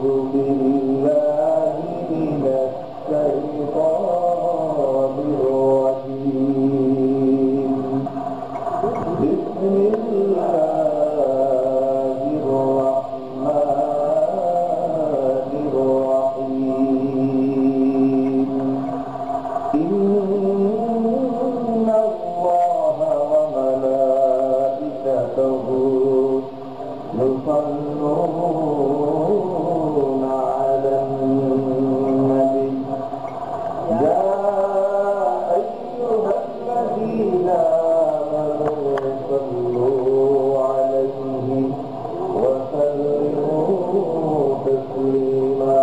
بالله من الشيطان الرجيم بسم الله الرحمن الرحيم إن الله وملائكته يصلون على النبي يا أيها الذين آمنوا صلوا عليه وسلموا تسليما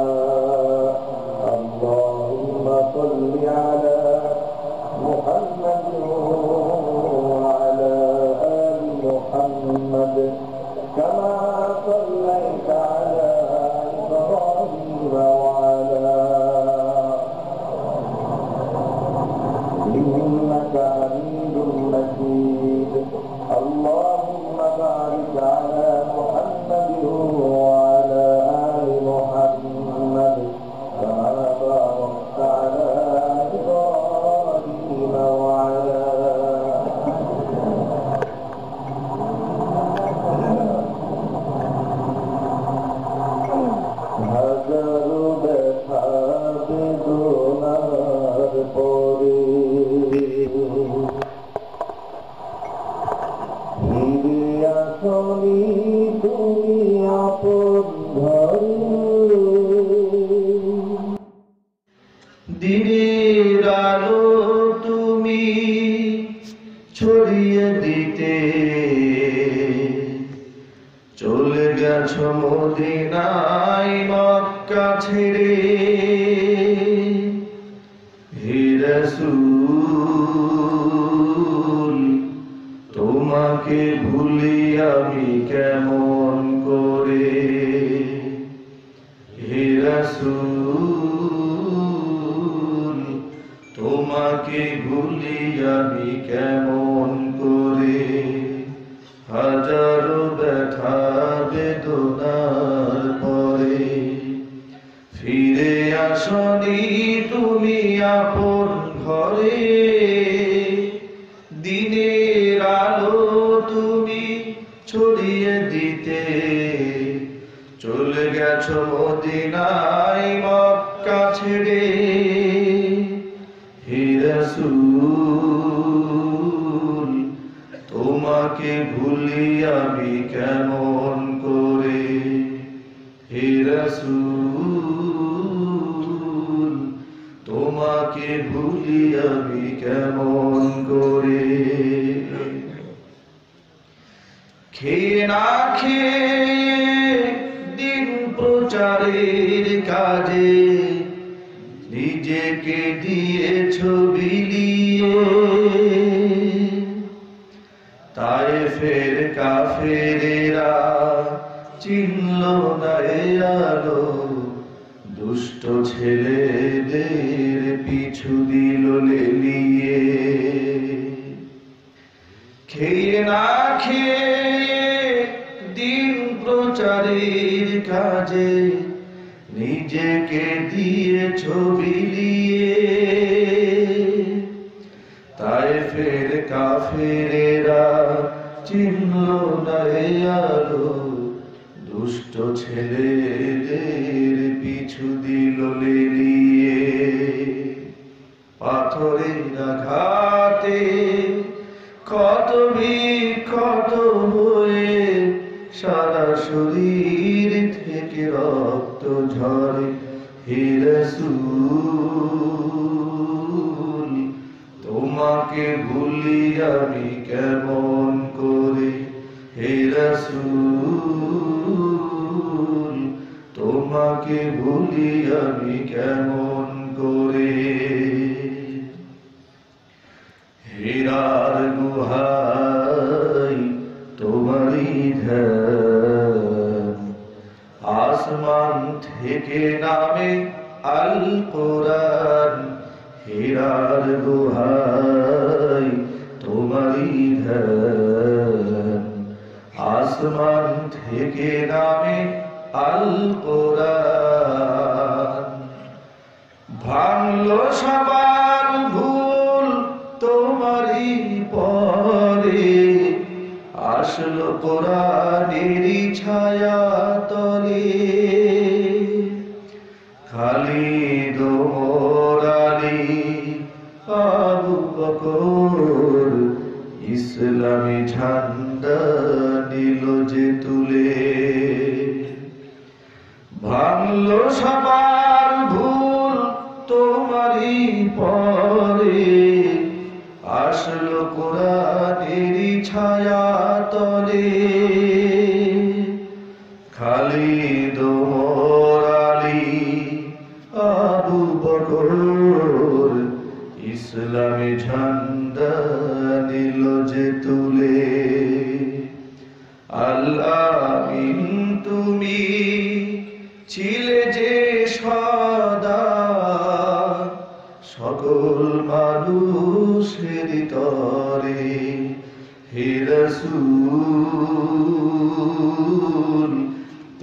اللهم صل على محمد وعلى آل محمد كما صليت على إبراهيم وعلى إنك حميد مجيد اللهم بارك على محمد وعلى آل محمد كما باركت على إبراهيم وعلى হাজারো ব্যথা বেদনার পরে ফিরে আসনি তুমি আপন ঘরে দিনের আলো তুমি ছড়িয়ে দিতে চলে গেছো মদিনায় মক্কা ছেড়ে হে রাসূল তোমাকে ভুলি আমি কেমন করে হে রাসূল তোমাকে ভুলি আমি কেমন করে হাজারো ব্যথা বেদনার পরে ফিরে আসনি তুমি আপন ঘরে দিনের আলো তুমি ছড়িয়ে দিতে চলে গেছো মদিনায় মক্কা ছেড়ে হে রাসূল তোমাকে ভুলি আমি কেমন করে হে রাসূল তোমাকে ভুলি আমি কেমন করে খেয়ে না খেয়ে দিন প্রচারের কাজে নিজেকে দিয়েছ বিলিয়ে তায়েফের কাফেরেরা চিনল না এ আলো দুষ্ট ছেলেদের পিছু দিল লেলিয়ে খেয়ে না খেয়ে দিন প্রচারের কাজে নিজেকে দিয়েছ বিলিয়ে তায়েফের কাফেরেরা চিনল না এ আলো দুষ্ট ছেলেদের পিছু দিল লেলিয়ে পাথরের আঘাতে ক্ষত বিক্ষত হয়ে সারা শরীর থেকে রক্ত ঝরে হে রাসূল তোমাকে ভুলি আমি কেমন করে হে রাসূল তোমাকে ভুলি আমি কেমন করে হীরার গুহায় তোমারই ধ্যান আসমান থেকে নামে আল কোরআন হীরার গুহায় তোমারই ধ্যান আসমান থেকে নামে আল কোরআন সবার ভুল তোমারই পরে, আসলো কোরআনেরই ছায়া তলে। খালিদ ওমর আলী আবু বকর ইসলামী ঝান্ডা নিল যে তুলে। ভাঙলো সবার ভুল তোমারই পরে, আসলো কোরআনেরই ছায়া তলে। খালিদ ওমর আলী আবু বকর ইসলামী ঝান্ডা নিল যে তুলে। আল-আমিন তুমি ছিলে যে সদা, সকল মানুষের তরে। হে রাসূল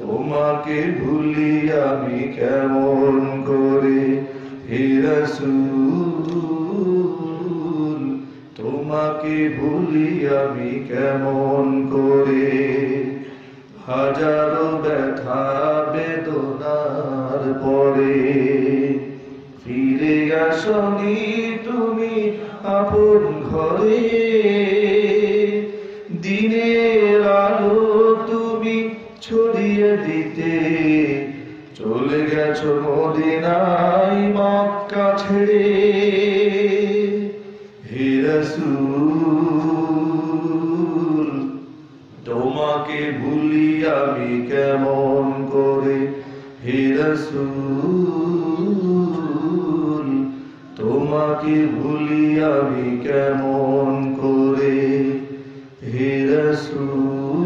তোমাকে ভুলি আমি কেমন করে। হে রাসূল তোমাকে ভুলি আমি কেমন করে। হাজারো ব্যথা বেদনার পরে ফিরে আসনি তুমি আপন ঘরে। দিনের আলো তুমি ছড়িয়ে দিতে, চলে গেছো মদিনায় মক্কা ছেড়ে। হে রাসূল তোমাকে ভুলি আমি কেমন করে। হে রাসূল তোমাকে ভুলি আমি কেমন করে। হে রাসূল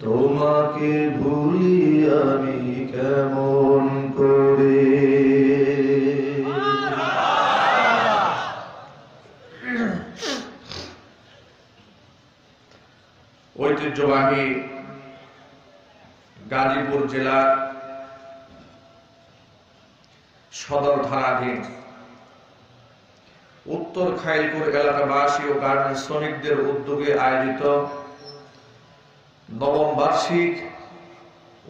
তোমাকে ভুলি আমি কেমন করে। ঐতিহ্যবাহী গাজীপুর জেলার সদর থানাধীন উত্তর খাইলপুর এলাকাবাসী ও গার্মেন্টস শ্রমিকদের উদ্যোগে আয়োজিত নবম বার্ষিক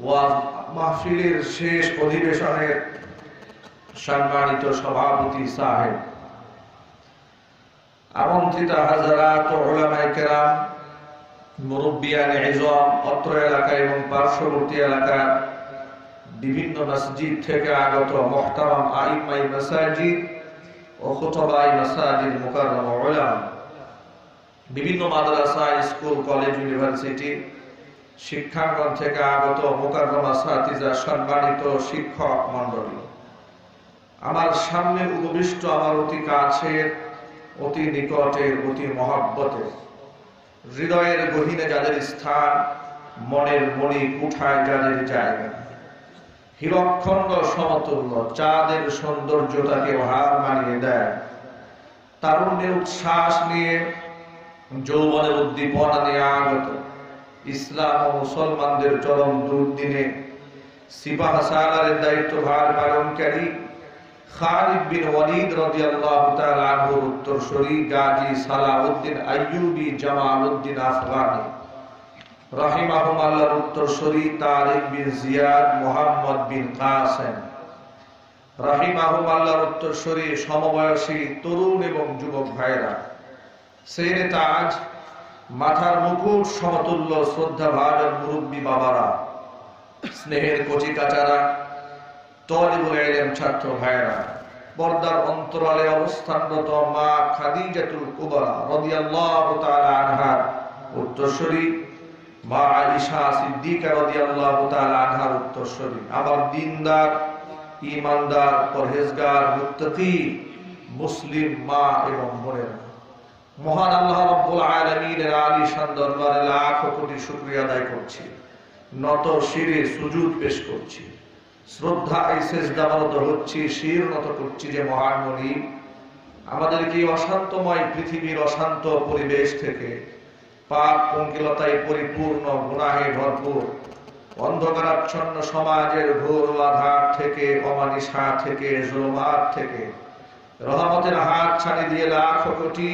ওয়াজ মাহফিলের শেষ অধিবেশনের সম্মানিত সভাপতি সাহেব, আমন্ত্রিত হাজারাত উলামায়ে কেরাম, মুরব্বিয়ানে ইজম, অত্র এলাকা এবং পার্শ্ববর্তী এলাকার বিভিন্ন মসজিদ থেকে আগত মুহতারাম আইম্মায়ে মাসাজিদ ও খুতবায়ে মাসাজিদ মুকাররম উলামা, বিভিন্ন মাদ্রাসা, স্কুল, কলেজ, ইউনিভার্সিটি শিক্ষাঙ্গন থেকে আগত মুকাররম আসাতিজা, সম্মানিত শিক্ষক মণ্ডলী, আমার সামনে উপবিষ্ট আমার অতি কাছের, অতি নিকটের, অতি মহব্বতের, হৃদয়ের গহীনে যাদের স্থান, মনের মণি কুঠায় যাদের জায়গা, হীরকখণ্ড সমতুল্য চাঁদের সৌন্দর্যতাকে হার মানিয়ে দেয়, তারুণ্যের উচ্ছ্বাস নিয়ে, যৌবনের উদ্দীপনা নিয়ে আগত ইসলাম ও মুসলমানদের চরম দুর্দিনে সিপাহ সালারের দায়িত্বভার পালনকারী খালিদ বিন ওয়ালিদ রাদিয়াল্লাহু তাআলা আনহুর উত্তরসূরি গাজী সালাউদ্দিন আইয়ুবী জামালউদ্দিন আফগানি রাহিমাহুল্লাহর উত্তরসূরি তারিক বিন জিয়াদ মুহাম্মদ বিন কাসেম রাহিমাহুল্লাহর উত্তরসূরি সমবয়সী তরুণ এবং যুবক ভাইরা, সেরে তাজ, মাথার মুকুট সমতুল্য শ্রদ্ধাভাজন মুরব্বী বাবারা, স্নেহের কচি কাচারা, তালিবুল ইলম ছাত্র ভাইরা, পর্দার অন্তরালে অবস্থানরত মা খাদিজাতুল কুবরা রাদিয়াল্লাহু তাআলা আনহার উত্তরসূরি, মা আয়েশা সিদ্দিকা রাদিয়াল্লাহু তাআলা আনহার উত্তরসূরি, আমার দিনদার, ঈমানদার, পরহেজগার, মুত্তাকি মুসলিম মা এবং বোনেরা, মহান আল্লাহ রাব্বুল আলামিনের আলিশান দরবারে লাখ কোটি শুকরিয়া আদায় করছি, নত শিরে সুজুদ পেশ করছি, শ্রদ্ধায় সেজদারত হচ্ছি, শির নত করছি যে মহান মনিব আমাদেরকে অশান্তময় পৃথিবীর অশান্ত পরিবেশ থেকে, পাপ পঙ্কিলতায় পরিপূর্ণ, গুনাহে ভরপুর অন্ধকারাচ্ছন্ন সমাজের ঘোর আধার থেকে, অমানিসা থেকে, জুলুমাত থেকে রহমতের হাত ছাড়ি দিয়ে লাখ কোটি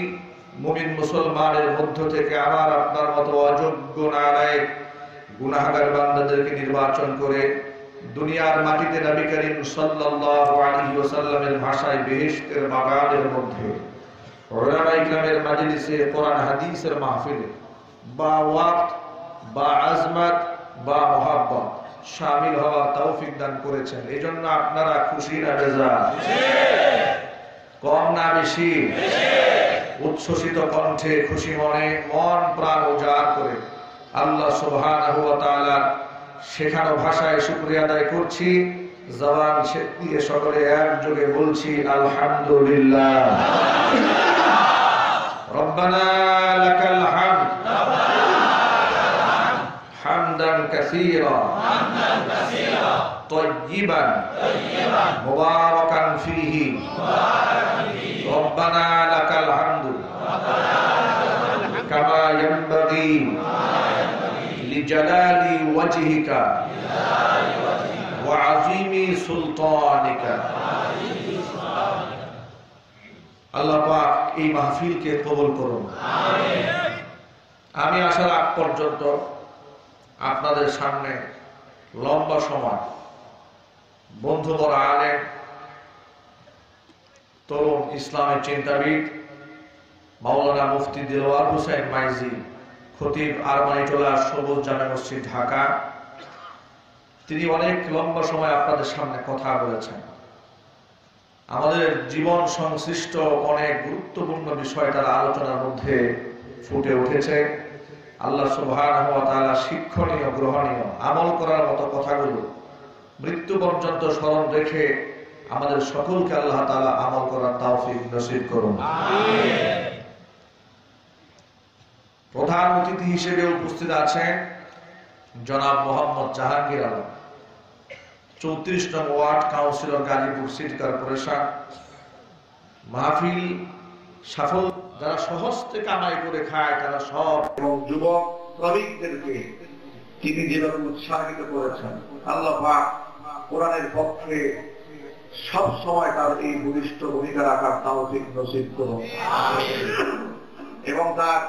মুমিন মুসলমানের মধ্য থেকে আমার আপনার মতো অযোগ্য নালায়েক গুনাহগার বান্দাদেরকে নির্বাচন করে দুনিয়ার মাটিতে নবী করিম সাল্লাল্লাহু আলাইহি ওয়াসাল্লামের ভাষায় বেহেশতের বাগানের মধ্যে উলামায়ে ইকরামের মাজলিসে কোরআন হাদিসের মাহফিলে বা ওয়াক্ত বা আজমত বা মুহাব্বত শামিল হওয়ার তৌফিক দান করেছেন। এজন্য আপনারা খুশি না বেজার? কম না বেশি? উচ্ছ্বসিত কণ্ঠে খুশি মনে মন প্রাণ উজাড় করে আল্লাহ সুবহানাহু ওয়া তাআলা শেখানো ভাষায় শুকরিয়া আদায় করছি। জবান দিয়ে সকলে একযোগে বলছি আলহামদুলিল্লাহ। রব্বানা লাকাল হামদ হামদান কাসীরা তাইয়িবান মুবারাকান ফীহি রব্বানা লাকাল হামদু কামা ইয়ানবাগী লিজালালি ওয়াজহিকা ওয়া আযীমি সুলতানিকা। আল্লাহ পাক এই মাহফিলকে কবুল করুন। আমি আসার আগ পর্যন্ত আপনাদের সামনে লম্বা সময় বন্ধু বড় আলেম, তরুণ ইসলামের চিন্তাবিদ মাওলানা মুফতি দিলওয়ার হোসেন মাইজি, খতিব আরমানিটোলা সবুজ জামে মসজিদ ঢাকা, তিনি অনেক লম্বা সময় আপনাদের সামনে কথা বলেছেন। আমাদের জীবন সংশ্লিষ্ট অনেক গুরুত্বপূর্ণ বিষয় তার আলোচনার মধ্যে ফুটে উঠেছে। আল্লাহ সুবহানাহু ওয়া তাআলা শিক্ষণীয়, গ্রহণীয়, আমল করার মতো কথাগুলো মৃত্যু পর্যন্ত স্মরণ রেখে আমাদের সকলকে আল্লাহ তাআলা আমল করার তৌফিক নসিব করুন। প্রধান অতিথি হিসেবে উপস্থিত আছেন জনাব মোহাম্মদ জাহাঙ্গীর আলম, 34 নং ward councillor, Gazipur city corporation. মাহফিল সফল যারা সহজতে কামাই করে খায় তারা সব এবং যুবক শ্রমিকদেরকে তিনি যেভাবে উৎসাহিত করেছেন, আল্লাহ পাক কোরআনের পক্ষে সব সময় তার এই বলিষ্ঠ ভূমিকা রাখার তৌফিক নসিব করুন এবং তার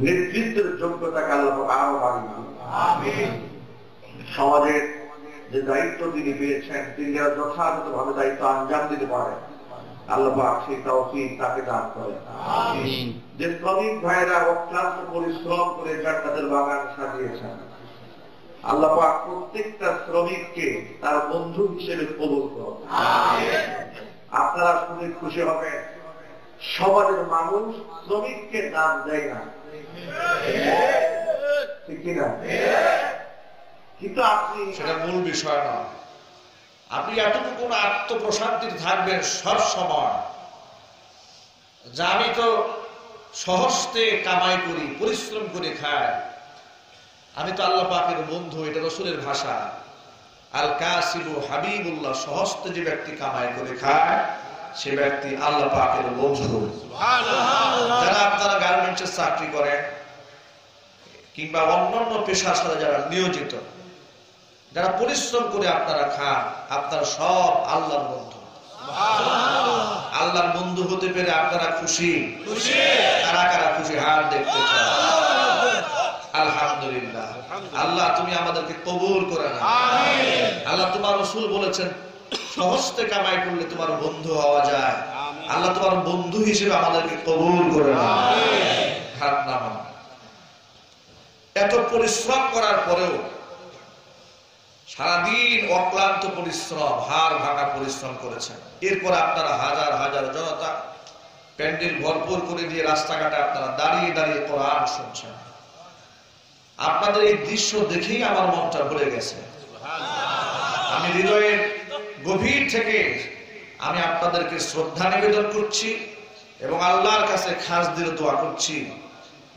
নেতৃত্বের যোগ্যতাকে আল্লাহ আরো বাড়িয়ে দিন। সমাজের যে দায়িত্ব তিনি পেয়েছেন তিনি যেন যথাযথভাবে দায়িত্ব আঞ্জাম দিতে পারেন, আল্লাহ পাক সেই তৌফিক তাকে দান করেন। যে শ্রমিক ভাইরা অক্লান্ত পরিশ্রম করে জান্নাতের বাগান সাজিয়েছেন, আল্লাহ পাক প্রত্যেকটা শ্রমিককে তার বন্ধু হিসেবে কবুল করুন। আপনারা শুনে খুশি হবেন, সমাজের মানুষ শ্রমিককে দাম দেয় না, ঠিক কিনা? কিন্তু আপনি সেটা মূল বিষয় নয়। আপনি এতটুকু আত্মপ্রশান্তির থাকবেন সব সময় যে আমি তো সহজতে কামাই করি, পরিশ্রম করে খাই, আমি তো আল্লাহ পাকের বন্ধু। এটা রাসূলের ভাষা, আল কাসিবু হাবিবুল্লাহ। সহজতে যে ব্যক্তি কামাই করে খায় সে ব্যক্তি আল্লাহ পাকের বন্ধু। যারা আপনারা গার্মেন্টসের চাকরি করেন কিংবা অন্যান্য পেশার সাথে যারা নিয়োজিত, যারা পরিশ্রম করে আপনারা খান, আপনারা সব আল্লাহর বন্ধু। আল্লাহর বন্ধু হতে পেরে আপনারা খুশি? কারা কারা খুশি হাত দেখতে চান? আলহামদুলিল্লাহ। আল্লাহ তুমি আমাদেরকে কবুল করে নাও। আল্লাহ তোমার রাসূল বলেছেন সহজতে কামাই করলে তোমার বন্ধু হওয়া যায়। আল্লাহ তোমার বন্ধু হিসেবে আমাদেরকে কবুল করে নাও। হাত নামান। এত পরিশ্রম করার পরেও সারাদিন অক্লান্ত পরিশ্রম, হাড় ভাঙা পরিশ্রম করেছেন। এরপর আপনারা হাজার হাজার জনতা প্যান্ডেল ভরপুর করে দিয়ে রাস্তাঘাটে আপনারা দাঁড়িয়ে দাঁড়িয়ে কোরআন শুনছেন। আপনাদের এই দৃশ্য দেখেই আমার মনটা ভরে গেছে। আমি হৃদয়ের গভীর থেকে আমি আপনাদেরকে শ্রদ্ধা নিবেদন করছি এবং আল্লাহর কাছে খাস দিলে দোয়া করছি,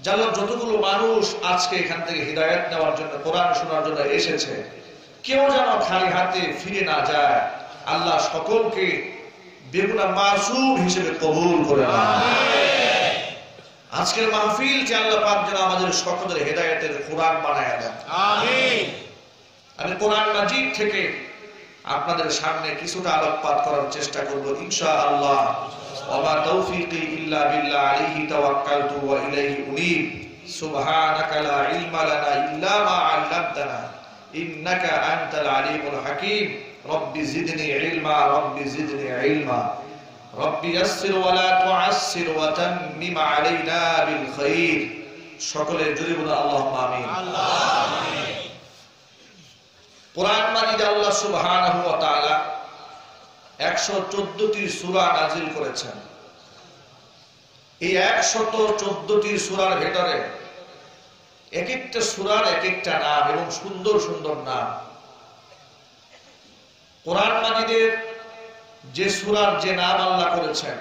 যারা যতগুলো মানুষ আজকে এখান থেকে হিদায়াত নেওয়ার জন্য, কোরআন শোনার জন্য এসেছে, কেউ যেন খালি হাতে ফিরে না যায়। আল্লাহ সকলকে বেগুনা মাসুম হিসেবে কবুল করে নেন। আজকের মাহফিলকে আল্লাহ পাক যেন আমাদের সকলের হেদায়েতের কোরআন বানায়া দেন, আমিন। আমি কোরআন মাজিদ থেকে আপনাদের সামনে কিছুটা আলোকপাত করার চেষ্টা করব ইনশাআল্লাহ। ওয়া মা তাওফীকি ইল্লা বিল্লাহ, আলাইহি তাওয়াক্কালতু ওয়া ইলাইহি উনীব। সুবহানাকা লা ইলমা লানা ইল্লা মা 'আল্লামতানা ইন্নাকা আনতাল আলিমুল হাকীম। রব্বি জিদনি ইলমা, রব্বি জিদনি ইলমা, রব্বি ইয়াসসির ওয়া লা তু'আসসির ওয়া তাম্মিম আলাইনা বিল খাইর। সকলে জোরে বলুন আল্লাহুম্মা আমিন। আমিন। কোরআন মাজিদে আল্লাহ সুবহানাহু ওয়া তাআলা 114টি সূরা নাযিল করেছেন। এই 114টি সূরার ভিতরে এক একটা সূরার এক একটা নাম এবং সুন্দর সুন্দর নাম। কোরআন মাজিদের যে সূরার যে নাম আল্লাহ করেছেন,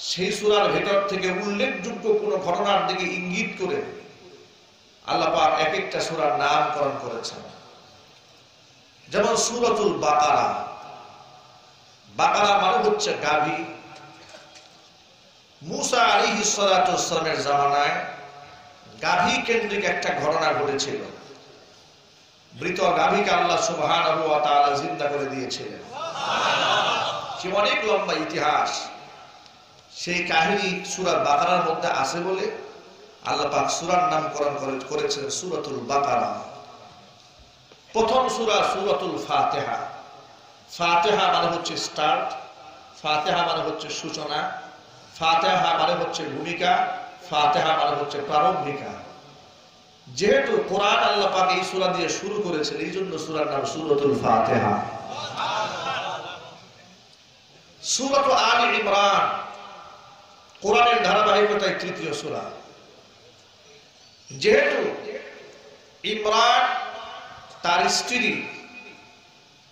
সেই সূরার ভেতর থেকে উল্লেখযোগ্য কোন ঘটনার দিকে ইঙ্গিত করে আল্লাহ পাক এক একটা সূরার নামকরণ করেছেন। যেমন সূরাতুল বাকারা। বাকারা মানে হচ্ছে গাভী। মুসা আলাইহিস সালাতু ওয়াস সালামের জামানায় গাভী কেন্দ্রিক একটা ঘটনা ঘটেছিল। মৃত গাভীকে আল্লাহ সুবহানাহু ওয়া তাআলা জিন্দা করে দিয়েছিলেন। সে অনেক লম্বা ইতিহাস। সেই কাহিনী সূরা বাকারার মধ্যে আছে বলে আল্লাহ পাক সূরার নামকরণ করেছেন সূরাতুল বাকারা। প্রথম সূরা সূরাতুল ফাতিহা। ফাতিহা মানে হচ্ছে স্টার্ট, ফাতিহা মানে হচ্ছে সূচনা, ফাতিহা মানে হচ্ছে ভূমিকা, ফাতিহা মানে হচ্ছে প্রারম্ভিকা। যেহেতু কোরআন আল্লাহ পাক এই সূরা দিয়ে শুরু করেছেন, এই জন্য সূরার নাম সূরাতুল ফাতিহা। সূরাতু আলে ইমরান কোরআনের ধারাবাহিকতায় তৃতীয় সূরা। যেহেতু ইমরান তার স্ত্রী,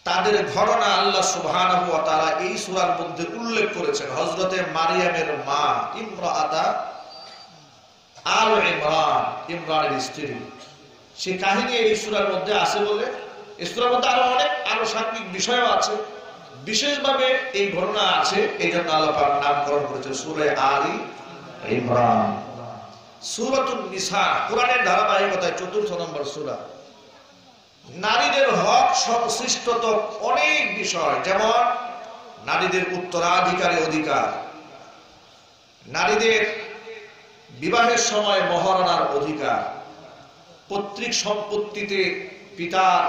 তাদের ঘটনা আল্লাহ সুবহানাহু ওয়া তাআলা এই সূরার মধ্যে উল্লেখ করেছেন। হযরতে মারিয়ামের মা ইমরাআতা আল ইমরান, ইমরানের স্ত্রী, সেই কাহিনী এই সূরার মধ্যে আছে বলে এই সূরার মধ্যে আরো সার্বিক বিষয়ও আছে, বিশেষভাবে এই ঘটনা আছে, এই জন্য আল্লাহ পাক নামকরণ করেছে সূরা আলী ইমরান। সূরাতুন নিসা কোরআনের ধারাবাহিকতায় ৪র্থ নম্বর সূরা। নারীদের হক সংশ্লিষ্ট অনেক বিষয়, যেমন নারীদের উত্তরাধিকারের অধিকার, নারীদের বিবাহের সময় মহারণার অধিকার, পৈতৃক সম্পত্তিতে পিতার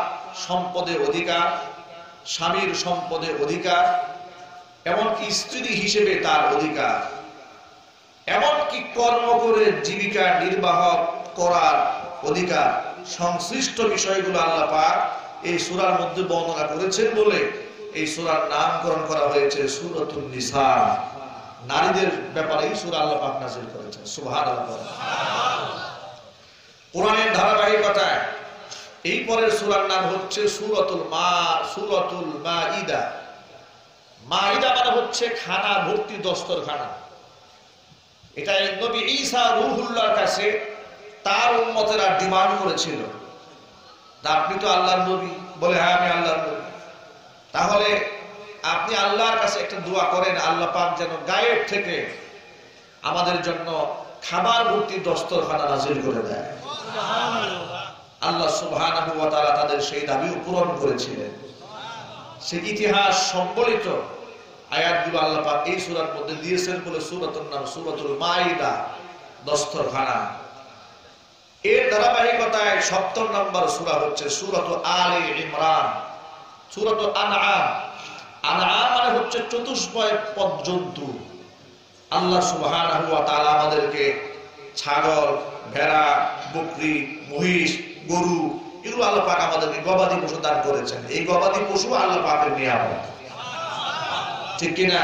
সম্পদের অধিকার, স্বামীর সম্পদের অধিকার, এমনকি স্ত্রী হিসেবে তার অধিকার, এমনকি কর্ম করে জীবিকা নির্বাহ করার অধিকার, সংশ্লিষ্ট বিষয়গুলো আল্লাহ পাক এই সূরার মধ্যে বর্ণনা করেছেন বলে এই সূরার নামকরণ করা হয়েছে সূরাতুন নিসা। নারীদের ব্যাপারে এই সূরা আল্লাহ পাক নাযিল করেছেন। সুবহানাল্লাহ। কোরআনের ধারাবাহিকতায় এই পরের সূরার নাম হচ্ছে সূরাতুল মাইদা। মাইদা মানে হচ্ছে খানা ভর্তি দস্তরখানা। এটা নবী ঈসা রূহুল্লাহর কাছে তার উম্মতেরা ডিমান্ড করেছিল, আপনি তো আল্লাহর নবী, বলে হ্যাঁ আমি আল্লাহর নবী, তাহলে আপনি আল্লাহর কাছে একটা দোয়া করেন, আল্লাহ পাক যেন গায়েব থেকে আমাদের জন্য খাবার ভর্তি দস্তরখানা নাযিল করে দেয়। আল্লাহ সুবহানাহু ওয়া তাআলা তাদের সেই দাবিও পূরণ করেছিলেন। সেই ইতিহাস সম্বলিত আয়াতগুলো আল্লাহ পাক এই সূরার মধ্যে দিয়েছেন বলে সূরাতুর নাম সূরাতুল মাইদা, দস্তরখানা। এর ধারাবাহিকতায় ৭ম নম্বর সূরা হচ্ছে সূরাতু আলে ইমরান, সূরাতু আনআম। আনআম মানে হচ্ছে চতুষ্পয় পর্যন্তু। আল্লাহ সুবহানাহু ওয়া তাআলা আমাদেরকে ছাগল, ভেড়া, বকরি, মহিষ, গরু, এগুলো আল্লাহ পাক আমাদেরকে গবাদি পশু দান করেছেন। এই গবাদি পশু আল্লাহ পাকের নিয়ামত, ঠিক কিনা?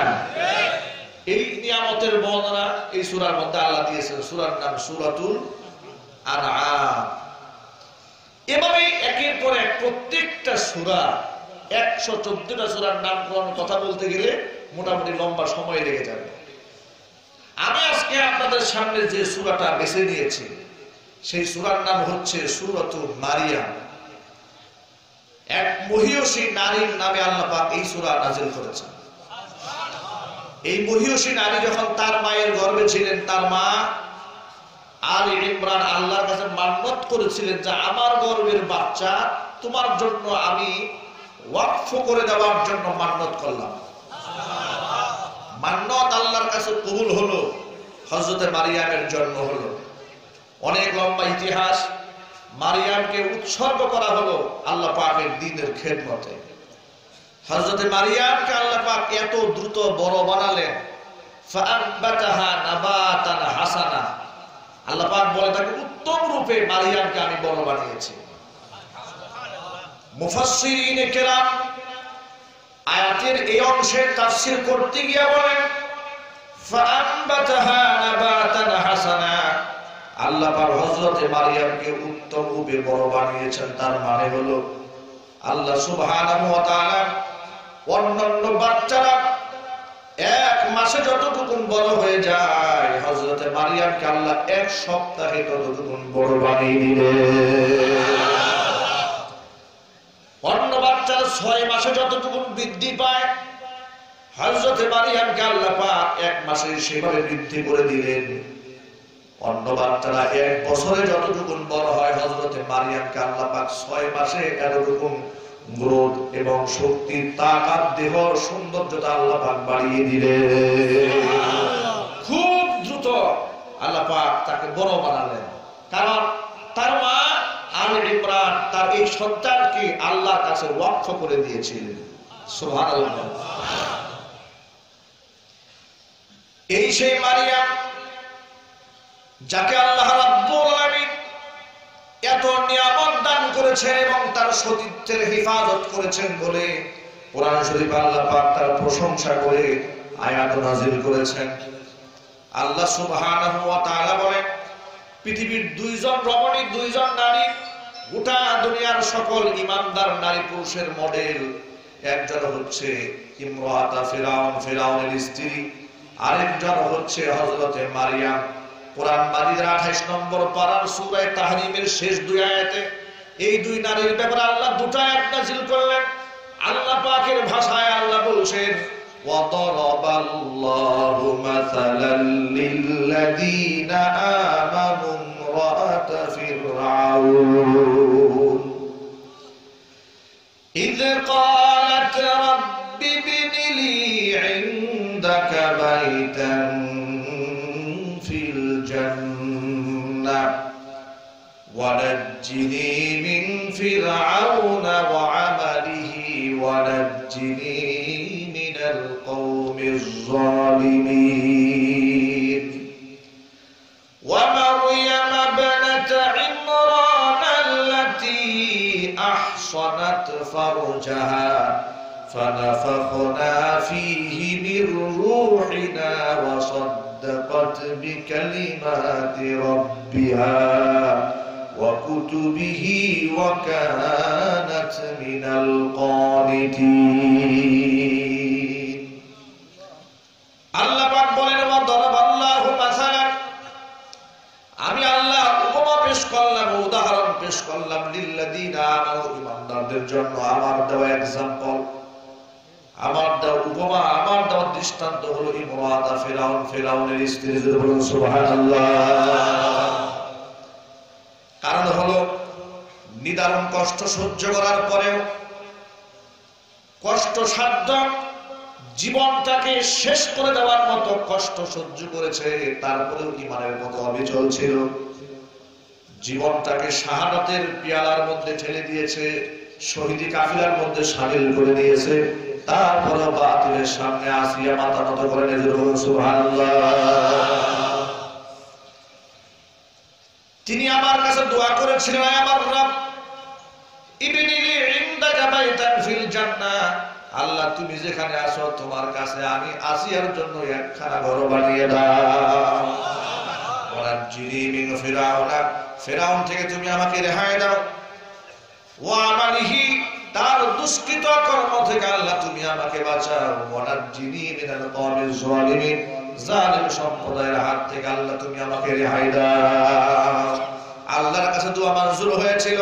এই নিয়ামতের বর্ণনা এই সূরার মধ্যে আল্লাহ দিয়েছেন। সূরার নাম সূরাতুল আনআম। এভাবে একের পর এক প্রত্যেকটা সূরা, 114টা সূরার নামকরণ কথা বলতে গেলে মোটামুটি লম্বা সময় লেগে যাবে। আমি আজকে আপনাদের সামনে যে সূরাটা বেছে নিয়েছি সেই সূরার নাম হচ্ছে সূরাতু মারিয়াম। এক মহিয়সী নারীর নামে আল্লাহ পাক এই সূরা নাযিল করেছেন। এই মহিয়সী নারী যখন তার মায়ের গর্ভে ছিলেন, তার মা আলী ইমরান আল্লাহর কাছে মান্নত করেছিলেন যে আমার গর্ভের বাচ্চা তোমার জন্য আমি ওয়াকফ করে দেওয়ার জন্য মান্নত করলাম। মান্নত আল্লাহর কাছে কবুল হলো, হযরতে মারিয়ামের জন্ম হলো। অনেক লম্বা ইতিহাস। মারিয়ামকে উৎসর্গ করা হলো আল্লাহ পাকের দ্বীনের খেদমতে। হযরতে মারিয়ামকে আল্লাহ পাক এত দ্রুত বড় বানালেন, ফাআনবাতাহা নাবাতান হাসানা। আল্লাহ পাক বলে তাকে উত্তম রূপে মারিয়ামকে আমি বড় বানিয়েছি। মুফাসসিরিনে কেরাম আয়াতের এই অংশের তাফসীর করতে গিয়ে বলেন ফাআনবাতাহা নাবাতান হাসানা, আল্লাহ পাক হযরতে মারিয়ামকে উত্তম রূপে বড় বানিয়েছেন। তার মানে হলো আল্লাহ সুবহানাহু ওয়া তাআলা অন্যান্য বাচ্চারা এক মাসে যতটুকু বড় হয়ে যায়, হযরতে মারিয়ামকে আল্লাহ এক সপ্তাহে ততটুকু বড় বানিয়ে দিলেন। অন্য বাচ্চারা 6 মাসে যতটুকু বৃদ্ধি পায়, হযরতে মারিয়ামকে আল্লাহ পাক এক মাসে সেভাবে বৃদ্ধি করে দিলেন। অন্য বাচ্চারা 1 বছরে যতটুকু বড় হয়, হযরতে মারিয়ামকে আল্লাহ পাক 6 মাসে এতটুকু গ্রোথ এবং শক্তির তাকাত দেহ সৌন্দর্যতা আল্লাহ পাক বাড়িয়ে দিলেন। খুব দ্রুত আল্লাহ পাক তাকে বড় বানালেন, কারণ তার মা আলী ইমরান তার এই সন্তানকে আল্লাহর কাছে ওয়াকফ করে দিয়েছিলেন। সুবহানাল্লাহ। এই সেই মারিয়াম যাকে আল্লাহ রাব্বুল আলামিন এত নিয়ামত দান করেছেন এবং তার সতীত্বের হেফাজত করেছেন বলে কোরআন শরীফে আল্লাহ পাক তার প্রশংসা করে আয়াত নাযিল করেছেন। আল্লাহ সুবহানাহু ওয়া তাআলা বলেন, পৃথিবীর 2 জন রমণী, 2 জন নারী, গোটা দুনিয়ার সকল ঈমানদার নারী পুরুষের মডেল। একজন হচ্ছে ইমরাতা ফিরাউন, ফিরাউনের স্ত্রী, আরেকজন হচ্ছে হযরতে মারিয়াম। কোরআন মাজিদের 28 নম্বর পারার সূরা তাহরিমের শেষ 2 আয়াতে এই 2 নারীর ব্যাপারে আল্লাহ 2টা আয়াত নাযিল করলেন। আল্লাহ পাকের ভাষায় আল্লাহ বলছেন, ওয়াদারাবাল্লাহু মাসালাল লিল্লাযীনা আমানু ইমরাতা ফিরআউন ইয ক্বালাত রাব্বি ইবনি লি ইনদাকা বাইতান ونجني من فرعون وعمله ونجني من القوم الظالمين ومريم ابنة عمران التي أحصنت فرجها فنفخنا فيه من روحنا وصدقت بكلمات ربها وكتبه وكانت من القانتين। আল্লাহ পাক বলেন, ওয়াদারাবাল্লাহু মাসালান, আমি আল্লাহ উপমা পেশ করলাম, উদাহরণ পেশ করলাম, লিল্লাযীনা আমানু, ঈমানদারদের জন্য আমার দেওয়া এক্সাম্পল, আমার দেওয়া উপমা, আমার দেওয়া দৃষ্টান্ত হলো ইমরাতা ফিরাউন, ফিরাউনের স্ত্রী। সুবহানাল্লাহ। কারণ হলো নিদারুণ কষ্ট সহ্য করার পরেও, কষ্টসাধ্য জীবনটাকে শেষ করে দেওয়ার মতো কষ্ট সহ্য করেছে, তারপরেও ঈমানের মতো অবিচল ছিল। জীবনটাকে শাহাদাতের পিয়ালার মধ্যে ঠেলে দিয়েছে, শহীদি কাফিলার মধ্যে শামিল করে দিয়েছে, তারপরে বাতিলের সামনে আসিয়া মাথা নত করে নিজের হল। সুবহানাল্লাহ। তিনি আমার কাছে দোয়া করেছিলেন, আমার রব ইবনি লি ইনদাকা বাইতান ফিল জান্নাহ, আল্লাহ তুমি যেখানে আছো তোমার কাছে আমি আসিয়ার জন্য একখানা ঘর বানিয়ে দাও। ওয়ানাজ্জিনি মিন ফিরাউনা, ফিরাউন থেকে তুমি আমাকে রেহাই দাও। ওয়া আমালিহি, তার দুষ্কৃত কর্ম থেকে আল্লাহ তুমি আমাকে বাঁচাও। ওয়ানাজ্জিনি মিনাল কওমিজ যালিমিন, জালিম সম্প্রদায়ের হাত থেকে আল্লাহ তুমি আমাকে রেহাই দাও। আল্লাহর কাছে দোয়া মঞ্জুর হয়েছিল।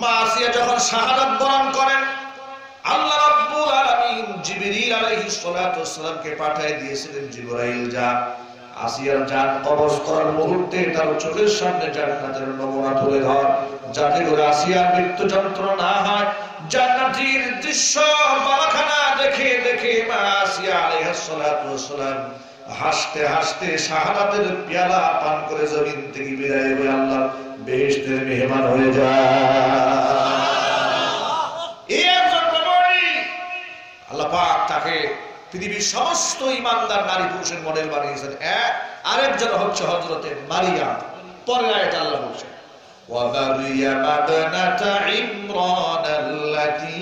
মা আসিয়া যখন শাহাদাত বরণ করেন, আল্লাহ রাব্বুল আলামিন জিবরিল আলাইহিস সালাতু ওয়াস সালামকে পাঠিয়ে দিয়েছিলেন, জিবরাইল যা আসিয়ার জান কবজ করার মুহূর্তে তার চোখের সামনে জান্নাতের নমুনা তুলে ধর, যাতে করে আসিয়ার মৃত্যু যন্ত্রণা না হয়। জান্নাতের দৃশ্য বালাখানা দেখে দেখে মা আসিয়া আলাইহিস সালাতু ওয়াস সালাম হাসতে হাসতে শাহাদাতের পেয়ালা পান করে জমিন থেকে বিদায় হয়ে আল্লাহর বেহেশতের মেহমান হয়ে যায়। এই একজন নবী, আল্লাহ পাক তাকে পৃথিবীর সমস্ত ঈমানদার নারী পুরুষের মডেল বানিয়েছেন। আরেকজন হচ্ছে হযরতে মারিয়াম। পরের আয়াতে আল্লাহ বলছেন ওয়া মারইয়াম ইবনাতা ইমরান আল্লাতী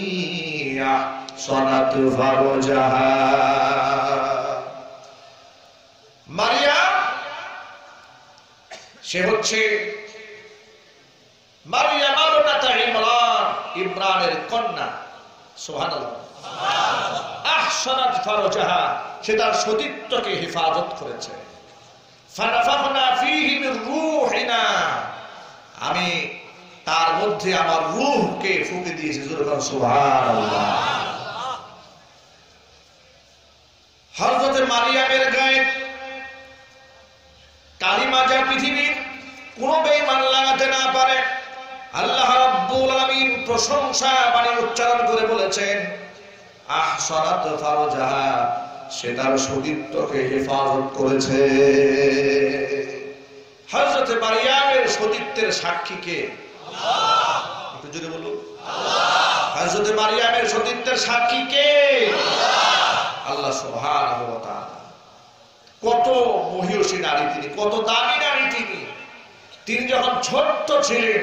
আহসানাত ফারজাহা। মারিয়াম সে হচ্ছে মারিয়াম ইবনাতা ইমরান, ইমরানের কন্যা। সুবহানাল্লাহ। আহসানাত ফারজাহা, সে তার সতীত্বকে হেফাজত করেছে। ফানাফাখনা ফীহি মির রূহিনা, আমি তার মধ্যে আমার রূহকে ফুঁকে দিয়েছি। সুবহানাল্লাহ। হযরতে মারিয়ামের গায়ে কালিমা যা পৃথিবীর কোন বেঈমান লাগাতে না পারে, আল্লাহ রাব্বুল আলামিন প্রশংসা বাণী উচ্চারণ করে বলেছেন আহসানাত ফারজাহা, সে তার সতীত্বকে হেফাজত করেছে। হযরতে মারিয়ামের সতীত্বের সাক্ষী কে? আল্লাহ। একটু জোরে বলুন আল্লাহ। হযরতে মারিয়ামের সতীত্বের সাক্ষী কে? আল্লাহ। আল্লাহ সুবহানাহু ওয়া তাআলা। কত মহিয়সী নারী তিনি, কত দামি নারী তিনি। তিনি যখন ছোট্ট ছিলেন,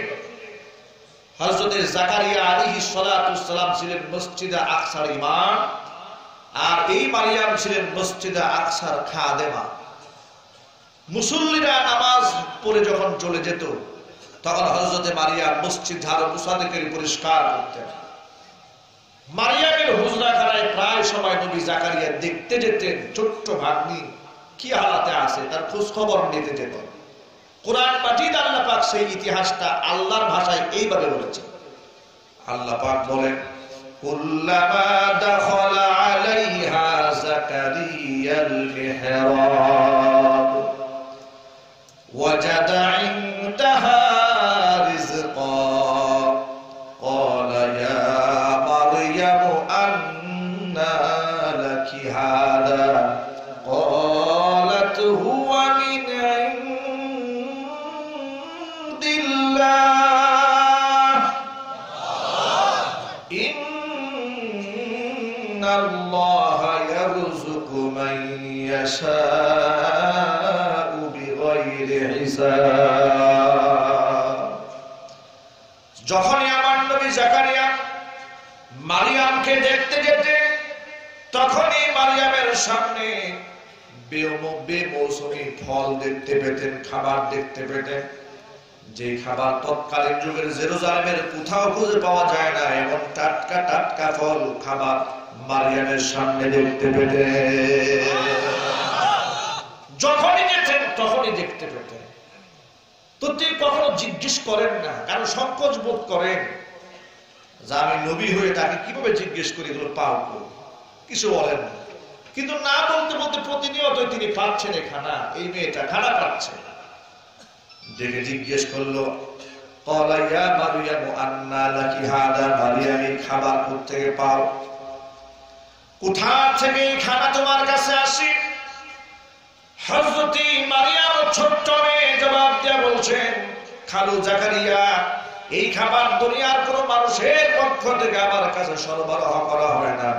হযরতে জাকারিয়া আলাইহিস সালাতুস সালাম ছিলেন মসজিদে আকসার ইমাম, আর এই মারিয়াম ছিলেন মসজিদে আকসার খাদেমা। মুসল্লিরা নামাজ পড়ে যখন চলে যেত, তখন হযরতে মারিয়াম মসজিদ ঝাড়ু মুসাদিকের পরিষ্কার করতেন। মারিয়ামের হুজরাখানায় প্রায় সময় নবী জাকারিয়া দেখতে যেতেন ছোট্ট ভাগ্নি কি হালাতে আছে, তার খোঁজ খবর নিতে যেতেন। কোরআন মাজিদ আল্লাহ পাক সেই ইতিহাসটা আল্লাহর ভাষায় এইভাবে বলেছেন। আল্লাহ পাক বলেন কুল্লামা দাখালা আলাইহা জাকারিয়াল মিহরাব ওয়াজাদা ইনদাহা রিজকা ক্বালা ইয়া মারইয়াম আন্না লাকি হাদা ক্বালাত হুয়া মিন ইনদিল্লাহ ইন্নাল্লাহা ইয়ারযুকু মান ইয়াশাউ বিগাইরি হিসাব। যখনই আমার নবী জাকারিয়া মারিয়ামকে দেখতে যেতেন, তখনই মারিয়ামের সামনে বেমৌসুমী ফল দেখতে পেতেন, খাবার দেখতে পেতেন, যে খাবার তৎকালীন যুগের জেরুজালেমের কোথাও খুঁজে পাওয়া যায় না, এমন টাটকা টাটকা ফল খাবার মারিয়ামের সামনে দেখতে পেতেন। যখনই যেতেন তখনই দেখতে পেতেন। তো তিনি কখনো জিজ্ঞেস করেন না, কারণ সংকোচ বোধ করেন যে আমি নবী হয়ে তাকে কিভাবে জিজ্ঞেস করি এগুলো পাও, কিছু বলেন না। কিন্তু না বলতে বলতে প্রতিনিয়ত তিনি পাচ্ছেন এই খানা, এই মেয়েটা খানা পাচ্ছে। দেখে জিজ্ঞেস করলো ক্বালা ইয়া মারইয়াম আন্না লাকি হাদা, মারিয়াম এই খাবার কোত্থেকে পাও, কোথা থেকে এই খানা তোমার কাছে আসে? হযরত মারিয়াম ছোট্ট মেয়ে জবাব দিয়ে বলছেন খালু জাকারিয়া, এই খাবার দুনিয়ার কোন মানুষের পক্ষ থেকে আমার কাছে সরবরাহ করা হয় না,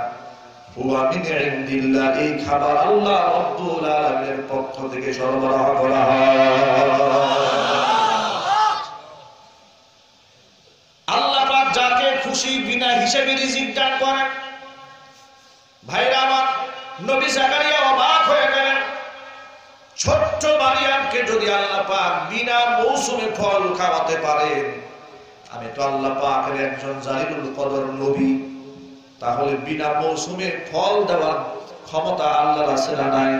হুয়া মিন ইনদিল্লাহ, এই খাবার আল্লাহ রাব্বুল আলামিনের পক্ষ থেকে সরবরাহ করা হয়। আল্লাহ পাক যাকে খুশি বিনা হিসেবে রিজিক দান করেন। ভাইরা আমার, নবী জাকারিয়া অবাক হয়ে গেলেন, ছোট্ট মারিয়ামকে যদি আল্লাহ পাক বিনা মৌসুমে ফল খাওয়াতে পারেন, আমি তো আল্লাহ পাকের একজন জালিলুল কদর নবী, তাহলে বিনা মৌসুমে ফল দেওয়ার ক্ষমতা আল্লাহর আছে না নাই?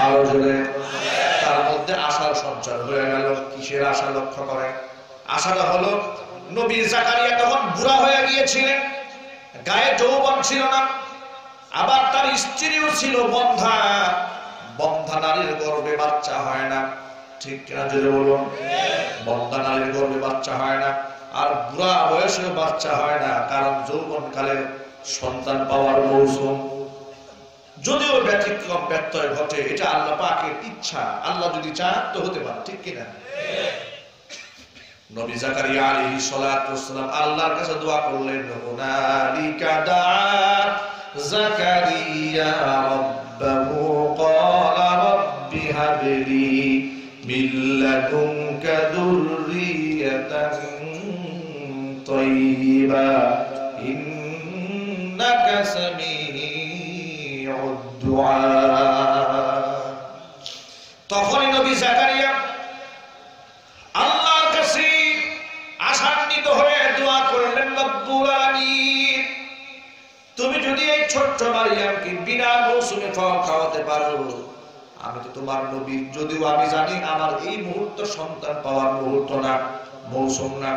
আরো জোরে। তার মধ্যে আশার সঞ্চার হয়ে গেল। কিসের আশা লক্ষ্য করেন? আশাটা হলো নবী জাকারিয়া তখন বুড়া হয়ে গিয়েছিলেন, গায়ে যৌবন ছিল না, আবার তার স্ত্রীও ছিল বন্ধা, বন্ধা নারীর গর্ভে বাচ্চা হয় না, ঠিক কিনা জোরে বলুন? বন্ধা নারীর গর্ভে বাচ্চা হয় না, আর বুড়া বয়সে বাচ্চা হয় না, কারণ যৌবনকালে সন্তান পাওয়ার মৌসুম। যদিও ব্যতিক্রম ব্যত্যয় ঘটে, এটা আল্লাহ পাকের ইচ্ছা, আল্লাহ যদি চান তো হতে পারে, ঠিক কিনা? নবী জাকারিয়া আলাইহিস সালাতু ওয়াসসালাম আল্লাহর কাছে দোয়া করলেন, হুনালিকা দাআ জাকারিয়া রাব্বাহু ক্বালা রাব্বি হাবলি মিন লাদুনকা যুররিয়াতান তাইয়্যিবা ইন্নাকা সামিউদ দুআ। তখনই নবী জাকারিয়া আল্লাহর কাছে আশান্বিত হয়ে দোয়া করলেন, রব্বুল আলামিন, তুমি যদি এই ছোট্ট মারিয়ামকে বিনা মৌসুমে ফল খাওয়াতে পারো, আমি তো তোমার নবী, যদিও আমি জানি আমার এই মুহূর্ত সন্তান পাওয়ার মুহূর্ত না, মৌসুম না,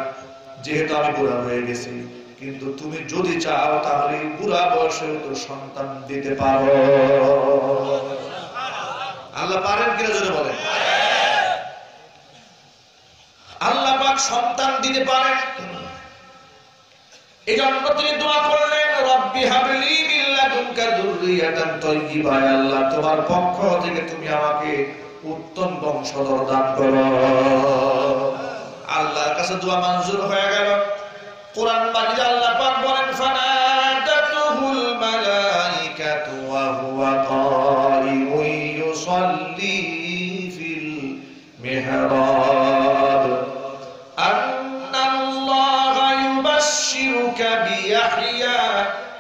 যেহেতু আমি বুড়া হয়ে গেছি, কিন্তু তুমি যদি চাও তাহলে বুড়া বয়সেও তো সন্তান দিতে পারো। আল্লাহ পারেন কিনা জোরে বলেন? আল্লাহ পাক সন্তান দিতে পারেন। এজন্য তিনি দোয়া করলেন, রব্বি হাবলি মিন লাদুনকা যুররিয়াতান তাইয়্যিবা, আল্লাহ তোমার পক্ষ থেকে তুমি আমাকে উত্তম বংশধর দান করো। আল্লাহর কাছে দোয়া মঞ্জুর হয়ে গেল। কোরআন মাজিদে আল্লাহ পাক বলেন, ফানাদাতুহুল মালাইকাতু ওয়া হুয়া কারিউন ইউসাল্লি ফিল মিহরাব আন্নাল্লাহা ইউবাশশিরুকা বিয়াহইয়া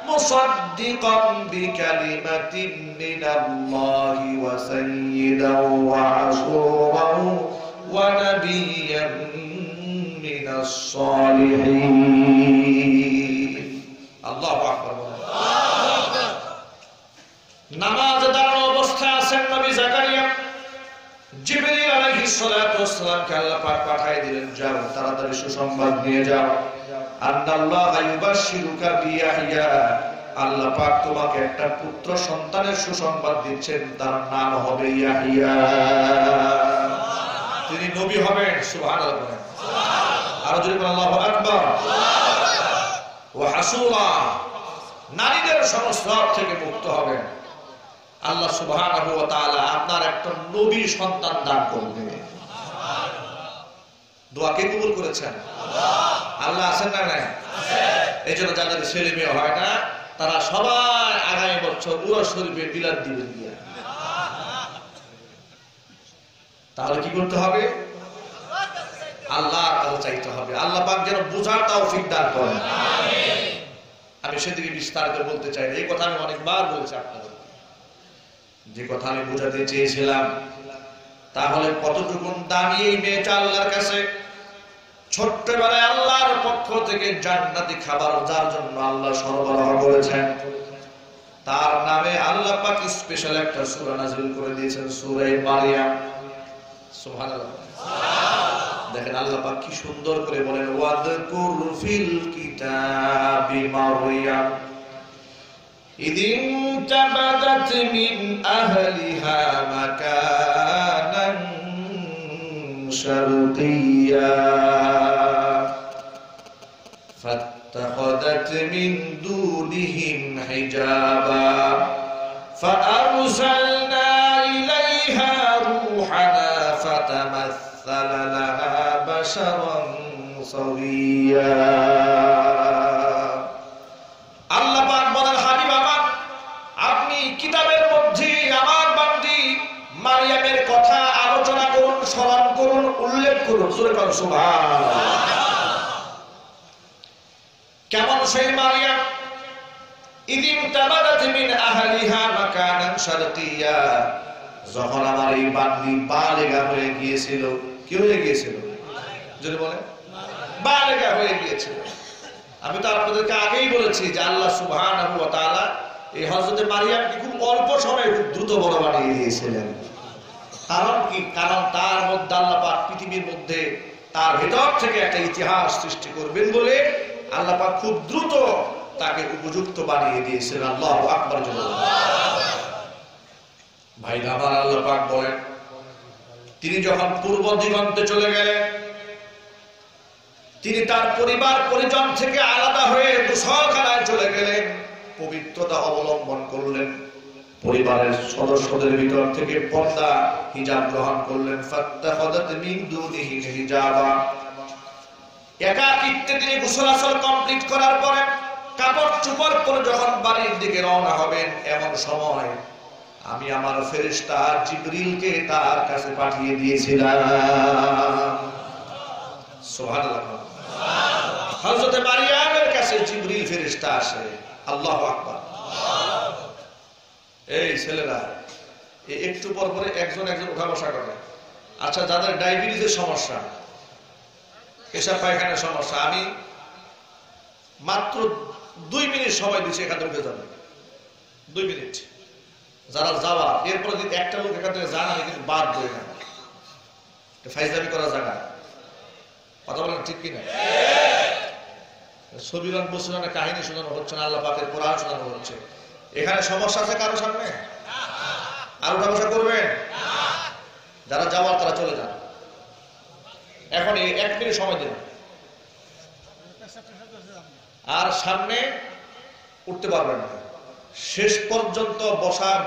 মুসাদ্দিকান বিকালিমাতিন মিনাল্লাহি ওয়া সাইয়্যিদান ওয়া হাসূরান ওয়া নাবিয়্যান মিনাস সালিহিন। আল্লাহু আকবার। নামাজে দাঁড়ানো অবস্থায় আছেন নবী জাকারিয়া। জিবরিল আলাইহিস সালাতু ওয়াসসালামকে আল্লাহ পাক পাঠিয়ে দিলেন, যাও তাড়াতাড়ি সুসংবাদ নিয়ে যাও, আন্নাল্লাহা ইউবাশশিরুকা বিয়াহইয়া, আল্লাহ পাক তোমাকে একটা পুত্র সন্তানের সুসংবাদ দিচ্ছেন, তার নাম হবে ইয়াহইয়া। তিনি নবী হবেন। সুবহানাল্লাহ। আর যদি বলেন আল্লাহু আকবার। ওয়া হাসূরা, নারীদের সমস্ত থেকে মুক্ত হবেন। আল্লাহ সুবহানাহু ওয়া তাআলা আপনার একটা নবী সন্তান দান করবে। দোয়া কে কবুল করেছেন? আল্লাহ আছেন না নাই? এই জন্য যাদের ছেলে মেয়ে হয় না, তারা সবাই আগামী বছর উরস শরীফে বিলাদ দিবেন গিয়া। তাহলে কি করতে হবে? আল্লাহর কাছে চাইতে হবে। আল্লাহ পাক যেন বুঝার তৌফিক দান করেন। আমি সেদিকে বিস্তারিত বলতে চাই না, এই কথা আমি অনেকবার বলেছি আপনাদের। যে কথা আমি বোঝাতে চেয়েছিলাম, তাহলে কতটুকু দামি এই মেয়েটা আল্লাহর কাছে। ছোট্টবেলায় আল্লাহর পক্ষ থেকে জান্নাতি খাবার যার জন্য আল্লাহ সরবরাহ করেছেন, তার নামে আল্লাহ পাক স্পেশাল একটা সূরা নাযিল করে দিয়েছেন, সূরা মারিয়াম। সুবহানাল্লাহ। দেখেন আল্লাহ পাক কি সুন্দর করে বলেন, ওয়াদকুর ফিল কিতাবি মারইয়াম ইদিন তাবাদাত মিন আহলিহা মাকানান শারকিয়্যা ফাত্তাখাযাত মিন দুনিহিম হিজাবা ফাআরসালনা ইলাইহা রূহানা ফাতামাসসালা লাহা বাশারান সাওয়্যা। আল্লাহ পাক বলেন, হাবিব আমার, আপনি কিতাবের মধ্যে আমার বান্দী মারিয়ামের কথা আলোচনা করুন, স্মরণ করুন, উল্লেখ করুন। সূরা কোন সুবহানাল্লাহ। কেমন সেই মারিয়াম? ইদিন তাবাদাত মিন আহলিহা মাকানান শারকিয়্যা, যখন আমার এই বান্দী বালেগা হয়ে গিয়েছিল। কি হয়ে গিয়েছিল? যদি বলে বালেগা হয়ে গিয়েছিল। আমি তো আপনাদেরকে আগেই বলেছি যে আল্লাহ সুবহানাহু ওয়া তাআলা এই হযরতে মারিয়ামকে খুব অল্প সময়ে খুব দ্রুত বড় বানিয়ে দিয়েছিলেন। কারণ কি? কারণ তার মধ্যে আল্লাহ পাক পৃথিবীর মধ্যে তার ভেতর থেকে একটা ইতিহাস সৃষ্টি করবেন বলে আল্লাহ পাক খুব দ্রুত তাকে উপযুক্ত বানিয়ে দিয়েছিলেন। আল্লাহু আকবার। ভাই আমার আল্লাহ পাক বলেন তিনি যখন পূর্ব দিগন্তে চলে গেলেন তিনি তার পরিবার পরিজন থেকে আলাদা হয়ে গোসলখানায় চলে গেলেন, পবিত্রতা অবলম্বন করলেন, পরিবারের সদস্যদের ভিতর থেকে পর্দা হিজাব গ্রহণ করলেন। ফাত্তাখাযাত মিন দুনিহি হিজাবা, একাকিত্বে তিনি গোসল আসল কমপ্লিট করার পরে কাপড় চোপড় পরে যখন বাড়ির দিকে রওনা হবেন, এমন সময় আমি আমার ফেরেশতা জিবরিলকে তার কাছে পাঠিয়ে দিয়েছিলাম। সুবহানাল্লাহ। হযরত মারিয়ামের কাছে জিবরিল ফেরেশতা আসে। আল্লাহু আকবার। এই ছেলেরা একটু পর পরে একজন উঠা বসা করে। আচ্ছা, যাদের ডায়াবেটিসের সমস্যা, পেশাব পায়খানার সমস্যা, আমি মাত্র 2 মিনিট সময় দিচ্ছি, এখান থেকে উঠে যাবে। 2 মিনিট যারা যাওয়া, এরপরে যদি একটা লোক এখান থেকে জানা কিন্তু বাদ দেয় না, ফাইজলামি করা জায়গা। কথা বলেন ঠিক কিনা? ছবিরান বসুরানের কাহিনী শোনানো হচ্ছে না, আল্লাহ পাকের কোরআন শোনানো হচ্ছে। এখানে সমস্যা আছে কারো সামনে? আর উঠা বসা করবেন? যারা যাওয়ার তারা চলে যান। এখন 1 মিনিট সময় দিন, আর সামনে উঠতে পারবেন না। শেষ পর্যন্ত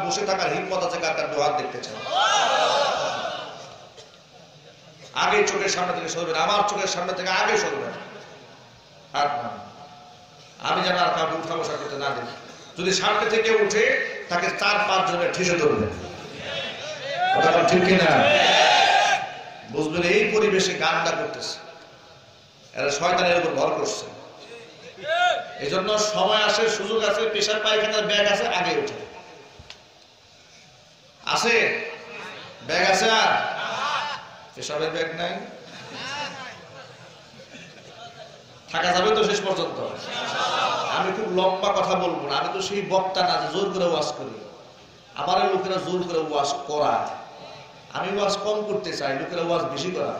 বসে থাকার হিম্মত আছে কার কার? হাত দেখতে চান? আগে চোখের সামনে থেকে সরবেন, আমার চোখের সামনে থেকে আগে সরবেন। হাত নামান। আমি যেন আর কাউকে উঠা বসা করতে না দিই। যদি সামনে থেকে উঠে তাকে 4-5 জনের ঠেসে ধরবেন। কথা ঠিক কিনা? বুঝবেন এই পরিবেশে গানটা করতেছে, এরা শয়তানের উপর ভর করছে। এই জন্য সময় আসে, সুযোগ আছে, পেশাব পায়খানার ব্যাগ আছে, আগে উঠে আছে, ব্যাগ আছে, আর পেশাবের ব্যাগ নাই, থাকা যাবে তো শেষ পর্যন্ত। আমি খুব লম্বা কথা বলবো না, আমি তো সেই বক্তা না যে জোর করে ওয়াজ করি। আমার লোকেরা জোর করে ওয়াজ করায়, আমি ওয়াজ কম করতে চাই, লোকেরা ওয়াজ বেশি করা।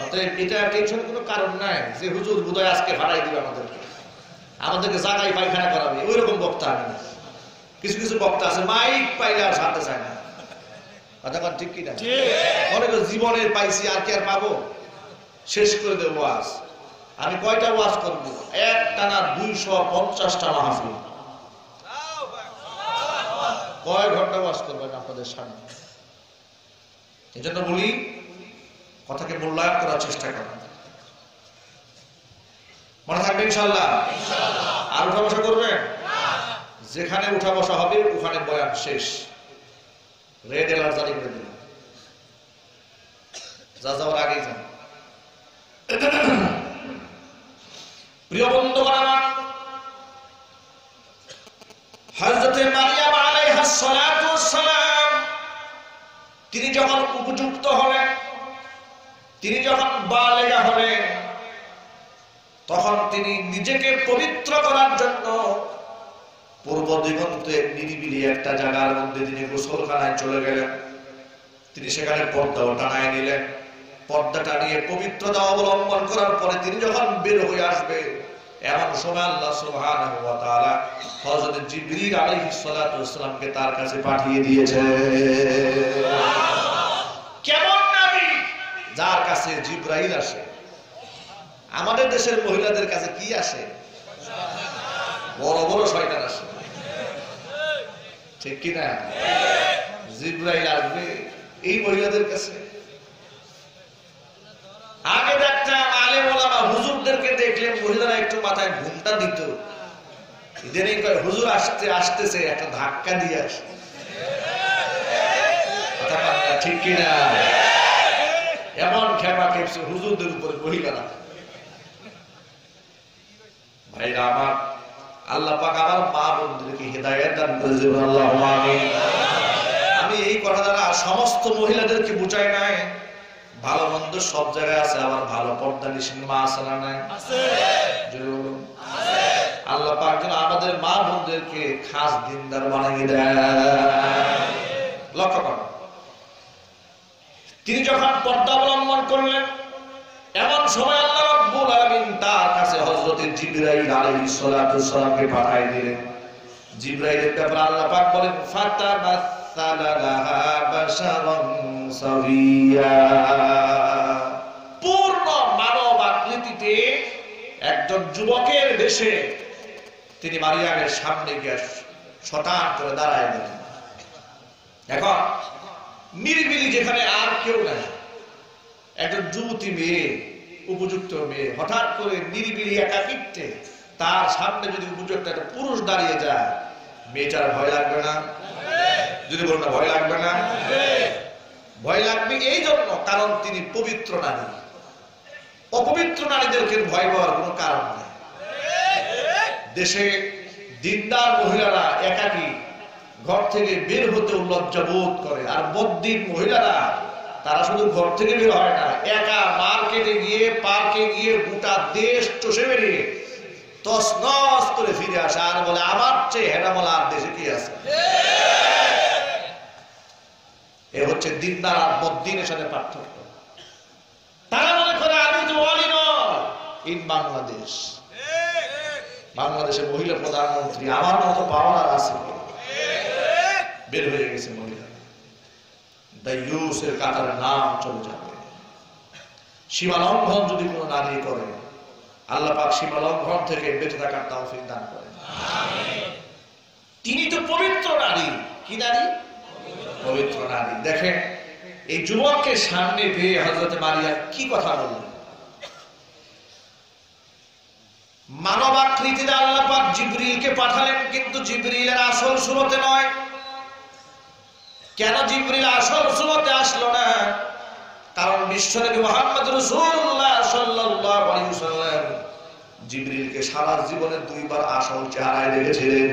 অতএব এটা টেনশনের কোনো কারণ নাই যে হুজুর বোধহয় আজকে ভাড়াই দিবে আমাদেরকে জায়গায় পায়খানা করাবে, ওই রকম বক্তা আমি না। কিছু কিছু বক্তা আছে মাইক পাইলে আর ছাড়তে চায় না। কথা ঠিক কিনা? অনেকে জীবনের পাইছি, আর কি আর পাবো? শেষ করে দেবো ওয়াজ। আমি কয়টা ওয়াজ করবো? একটানা 250টা মাহফিল। কয় ঘন্টা ওয়াজ করবেন আপনাদের সামনে? এই জন্য বলি, কথাকে মূল্যায়ন করার চেষ্টা করেন। মনে থাকবে ইনশাআল্লাহ? আর উঠা বসা করবেন? যেখানে উঠা বসা হবে ওখানে বয়ান শেষ। রেড অ্যালার্ট জারি করে দিল, যা যাওয়ার আগেই যান। প্রিয় বন্ধুগণ আমার, হযরত মারিয়াম আলাইহাস সালাতু ওয়াস সালাম তিনি যখন উপযুক্ত হলেন, তিনি যখন বালেগা হলেন, তখন তিনি নিজেকে পবিত্র করার জন্য পূর্ব দিগন্তে নিরিবিলি একটা জায়গার মধ্যে তিনি গোসলখানায় চলে গেলেন। তিনি সেখানে পর্দাও টানায় নিলেন। পর্দা টানিয়ে পবিত্রতা অবলম্বন করার পরে তিনি যখন বের হয়ে আসবে, এমন সময় আল্লাহ সুবহানাহু ওয়া তাআলা হযরত জিবরিল আলাইহিস সালাতু ওয়াস সালামকে তার কাছে পাঠিয়ে দিয়েছে। কেমন নবী? যার কাছে জিবরাইল আসে। আমাদের দেশের মহিলাদের কাছে কি আসে? বড় বড় শয়তান আসে, ঠিক কিনা? জিবরাইল আসবে এই মহিলাদের কাছে। আগে দেখতাম আলেম ওলামা হুজুরদেরকে দেখলে মহিলারা একটু মাথায় ঘুমটা দিত, ইদানিং কয় হুজুর আসতেছে একটা ধাক্কা দিয়ে আসে। ঠিক কিনা? এমন খেপা খেপছে হুজুরদের উপরে মহিলারা। ভাইরা আমার, আল্লাহ পাক আমার মা বোনদেরকে হিদায়াত দান করে দিবেন, আল্লাহুম্মা আমিন। আমি এই কথা দ্বারা সমস্ত মহিলাদেরকে বুঝাই নাই, ভালো মন্দ সব জায়গায় আছে, আবার ভালো পর্দানিশীল মা আছে না নাই? আছে। আল্লাহ পাক যেন আমাদের মা বোনদেরকে খাস দিনদার বানিয়ে দেয়। লক্ষ্য করো, তিনি যখন পর্দা অবলম্বন করলেন, এমন সময় আল্লাহ রাব্বুল আলামিন তার কাছে হযরত জিবরাইল আলাইহিস সালাতু ওয়াস সালামকে পাঠিয়ে দিলেন। জিবরাইলের ব্যাপারে আল্লাহ পাক বলেন, ফাতাবাসসামা ফাতামাসসালা লাহা বাশারান সাবিয়্যা। পূর্ণ মানব আকৃতিতে একজন যুবকের দেশে তিনি মারিয়ামের সামনে গিয়ে শতান করে দাঁড়ায় গেলেন। এখন নিরিবিলি যেখানে আর কেউ নাই, একজন যুবতী মেয়ে, উপযুক্ত মেয়ে হঠাৎ করে নিরিবিলি একাকিত্বে তার সামনে যদি উপযুক্ত একটা পুরুষ দাঁড়িয়ে যায়, মেয়েটার ভয় লাগবে না? যদি বলুন না, ভয় লাগবে না? ভয় লাগবে এই জন্য কারণ তিনি পবিত্র নারী। অপবিত্র নারীদেরকে ভয় পাওয়ার কোনো কারণ নেই। দেশে দিনদার মহিলারা একাকী ঘর থেকে বের হতে লজ্জা বোধ করে, আর বদ্দিন মহিলারা তারা শুধু ঘর থেকে বের হয় না, একা মার্কেটে গিয়ে, পার্কে গিয়ে গোটা দেশ চষে বেরিয়ে তছনছ করে ফিরে আসে আর বলে আমার চেয়ে হেরামলা আর দেশে কি আছে। এ হচ্ছে দিনদার আর বদ্দিনের সাথে পার্থক্য। তারা মনে করে আমি তো ওয়ালি নয়। ইন বাংলাদেশ, বাংলাদেশের মহিলা প্রধানমন্ত্রী আমার মতো পাওয়ার আছে, বের হয়ে গেছে মহিলা। দায়ুসের কাতারে নাম চলে যাবে। সীমা লঙ্ঘন যদি কোনো নারী করে, আল্লাহ পাক সীমা লঙ্ঘন থেকে বেঁচে থাকার তৌফিক দান করেন। তিনি তো পবিত্র নারী। কি নারী? পবিত্র নারী। দেখেন এই যুবককে সামনে পেয়ে হযরত মারিয়া কি কথা বললেন। মানবাকৃতিতে আল্লাহ পাক জিবরিলকে পাঠালেন, কিন্তু জিবরিলের আসল সুরতে নয়। কেন জিবরিল আসল সুরতে আসলো না? কারণ বিশ্বনবী মুহাম্মদ রাসূলুল্লাহ সাল্লাল্লাহু আলাইহি ওয়াসাল্লাম জিবরিলকে সারা জীবনে দুইবার আসল চেহারায় দেখেছিলেন।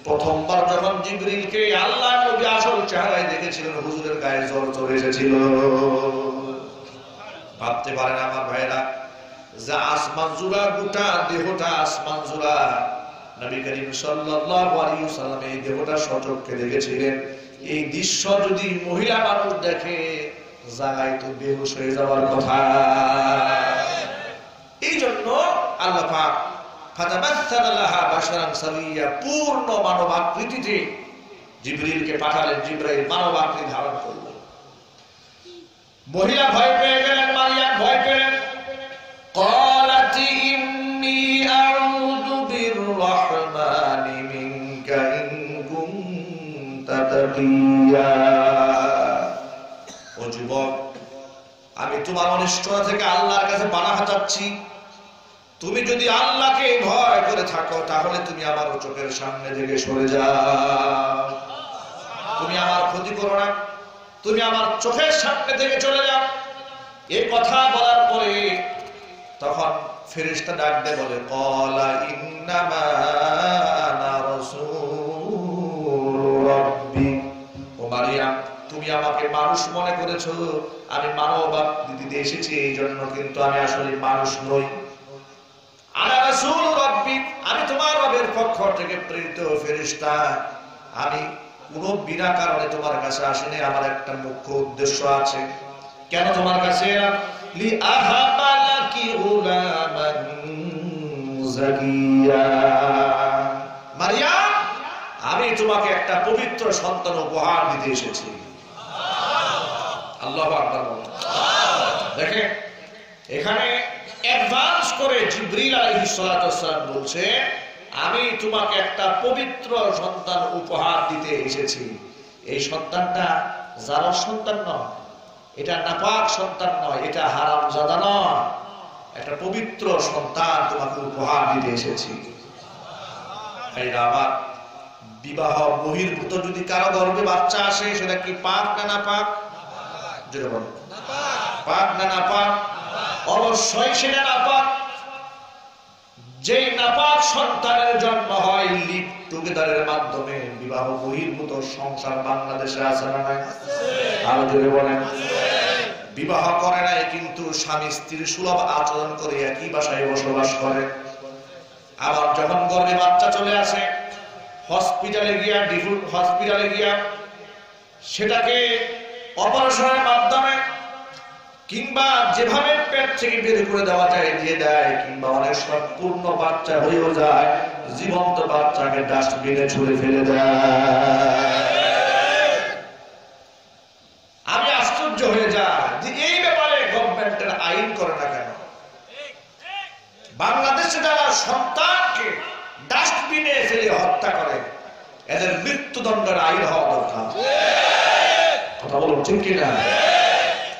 প্রথমবার যখন জিবরিলকে আল্লাহর নবী আসল চেহারায় দেখেছিলেন, হুজুরের গায়ে জ্বর চলে এসেছিল। ভাবতে পারেন আমার ভাইরা, যা আসমান জুড়া, গোটা দেহটা আসমান জুড়া, নবী করিম সাল্লাল্লাহু আলাইহি ওয়াসাল্লাম এই দেহটা সচক্ষে দেখেছিলেন। এই দৃশ্য যদি মহিলা মানুষ দেখে, জায়গায় তো বেহুশ হয়ে যাওয়ার কথা। এই জন্য আল্লাহ পাক ফাতামাসসালা লাহা বাশারান সাবিয়্যা, পূর্ণ মানব আকৃতিতে জিবরিলকে পাঠালেন। জিবরাইল মানব আকৃতি ধারণ করলেন। মহিলা ভয় পেয়ে গেলেন, মারিয়াম ভয় পেলেন। قالت إني أعوذ بالرحمن منك إن كنت تقيا। ও যুবক, আমি তোমার অনিষ্টতা থেকে আল্লাহর কাছে পানাহ চাচ্ছি। তুমি যদি আল্লাহকে ভয় করে থাকো, তাহলে তুমি আমার চোখের সামনে থেকে সরে যাও। তুমি আমার ক্ষতি করো না, তুমি আমার চোখের সামনে থেকে চলে যাও। এই কথা বলার পরে তখন ফেরেশতা ডাক দিয়ে বলে, ক্বালা ইন্নামা আনা রাসূলু রাব্বি। ও মারিয়াম, তুমি আমাকে মানুষ মনে করেছো, আমি মানব আকৃতিতে এসেছি এই জন্য, কিন্তু আমি আসলে মানুষ নই। আনা রাসূলু রাব্বি, আমি তোমার রবের পক্ষ থেকে প্রেরিত ফেরেশতা। আমি কোনো বিনা কারণে তোমার কাছে আসিনি, আমার একটা মুখ্য উদ্দেশ্য আছে। কেন তোমার কাছে এলাম? লি আহাবা লাকি গুলামান যাকিয়া। মারিয়াম, আমি তোমাকে একটা পবিত্র সন্তান উপহার দিতে এসেছি। আল্লাহু আকবার। দেখেন এখানে অ্যাডভান্স করে জিবরিল আলাইহিস সালাতু ওয়াস সালাম বলছে, আমি তোমাকে একটা পবিত্র সন্তান উপহার দিতে এসেছি। এই সন্তানটা যারা সন্তান নয়, এটা নাপাক সন্তান নয়, এটা হারামজাদা নয়, একটা পবিত্র সন্তান তোমাকে উপহার দিতে এসেছি। আমার বিবাহ বহির্ভূত যদি কারো গর্ভে বাচ্চা আসে, সেটা কি পাক না নাপাক? যেটা বলো পাক না নাপাক? অবশ্যই সেটা নাপাক। যেই নাপাক সন্তানের জন্ম হয় লিভ টুগেদারের মাধ্যমে, বিবাহ বহির্ভূত সংসার বাংলাদেশে আছে না নাই? আরো জোরে বলেন। বিবাহ করে নাই, কিন্তু স্বামী স্ত্রীর সুলভ আচরণ করে একই বাসায় বসবাস করে। আবার যখন গর্ভে বাচ্চা চলে আসে, হসপিটালে গিয়া সেটাকে অপারেশনের মাধ্যমে কিংবা যেভাবে পেট থেকে বের করে দেওয়া যায় দিয়ে দেয়, কিংবা অনেক সময় পূর্ণ বাচ্চা হয়েও যায়, জীবন্ত বাচ্চাকে ডাস্টবিনে ছুঁড়ে ফেলে দেয়। বাংলাদেশে যারা সন্তানকে ডাস্টবিনে ফেলে হত্যা করে এদের মৃত্যুদণ্ডের আইন হওয়া দরকার। কথা বলুন ঠিক কিনা?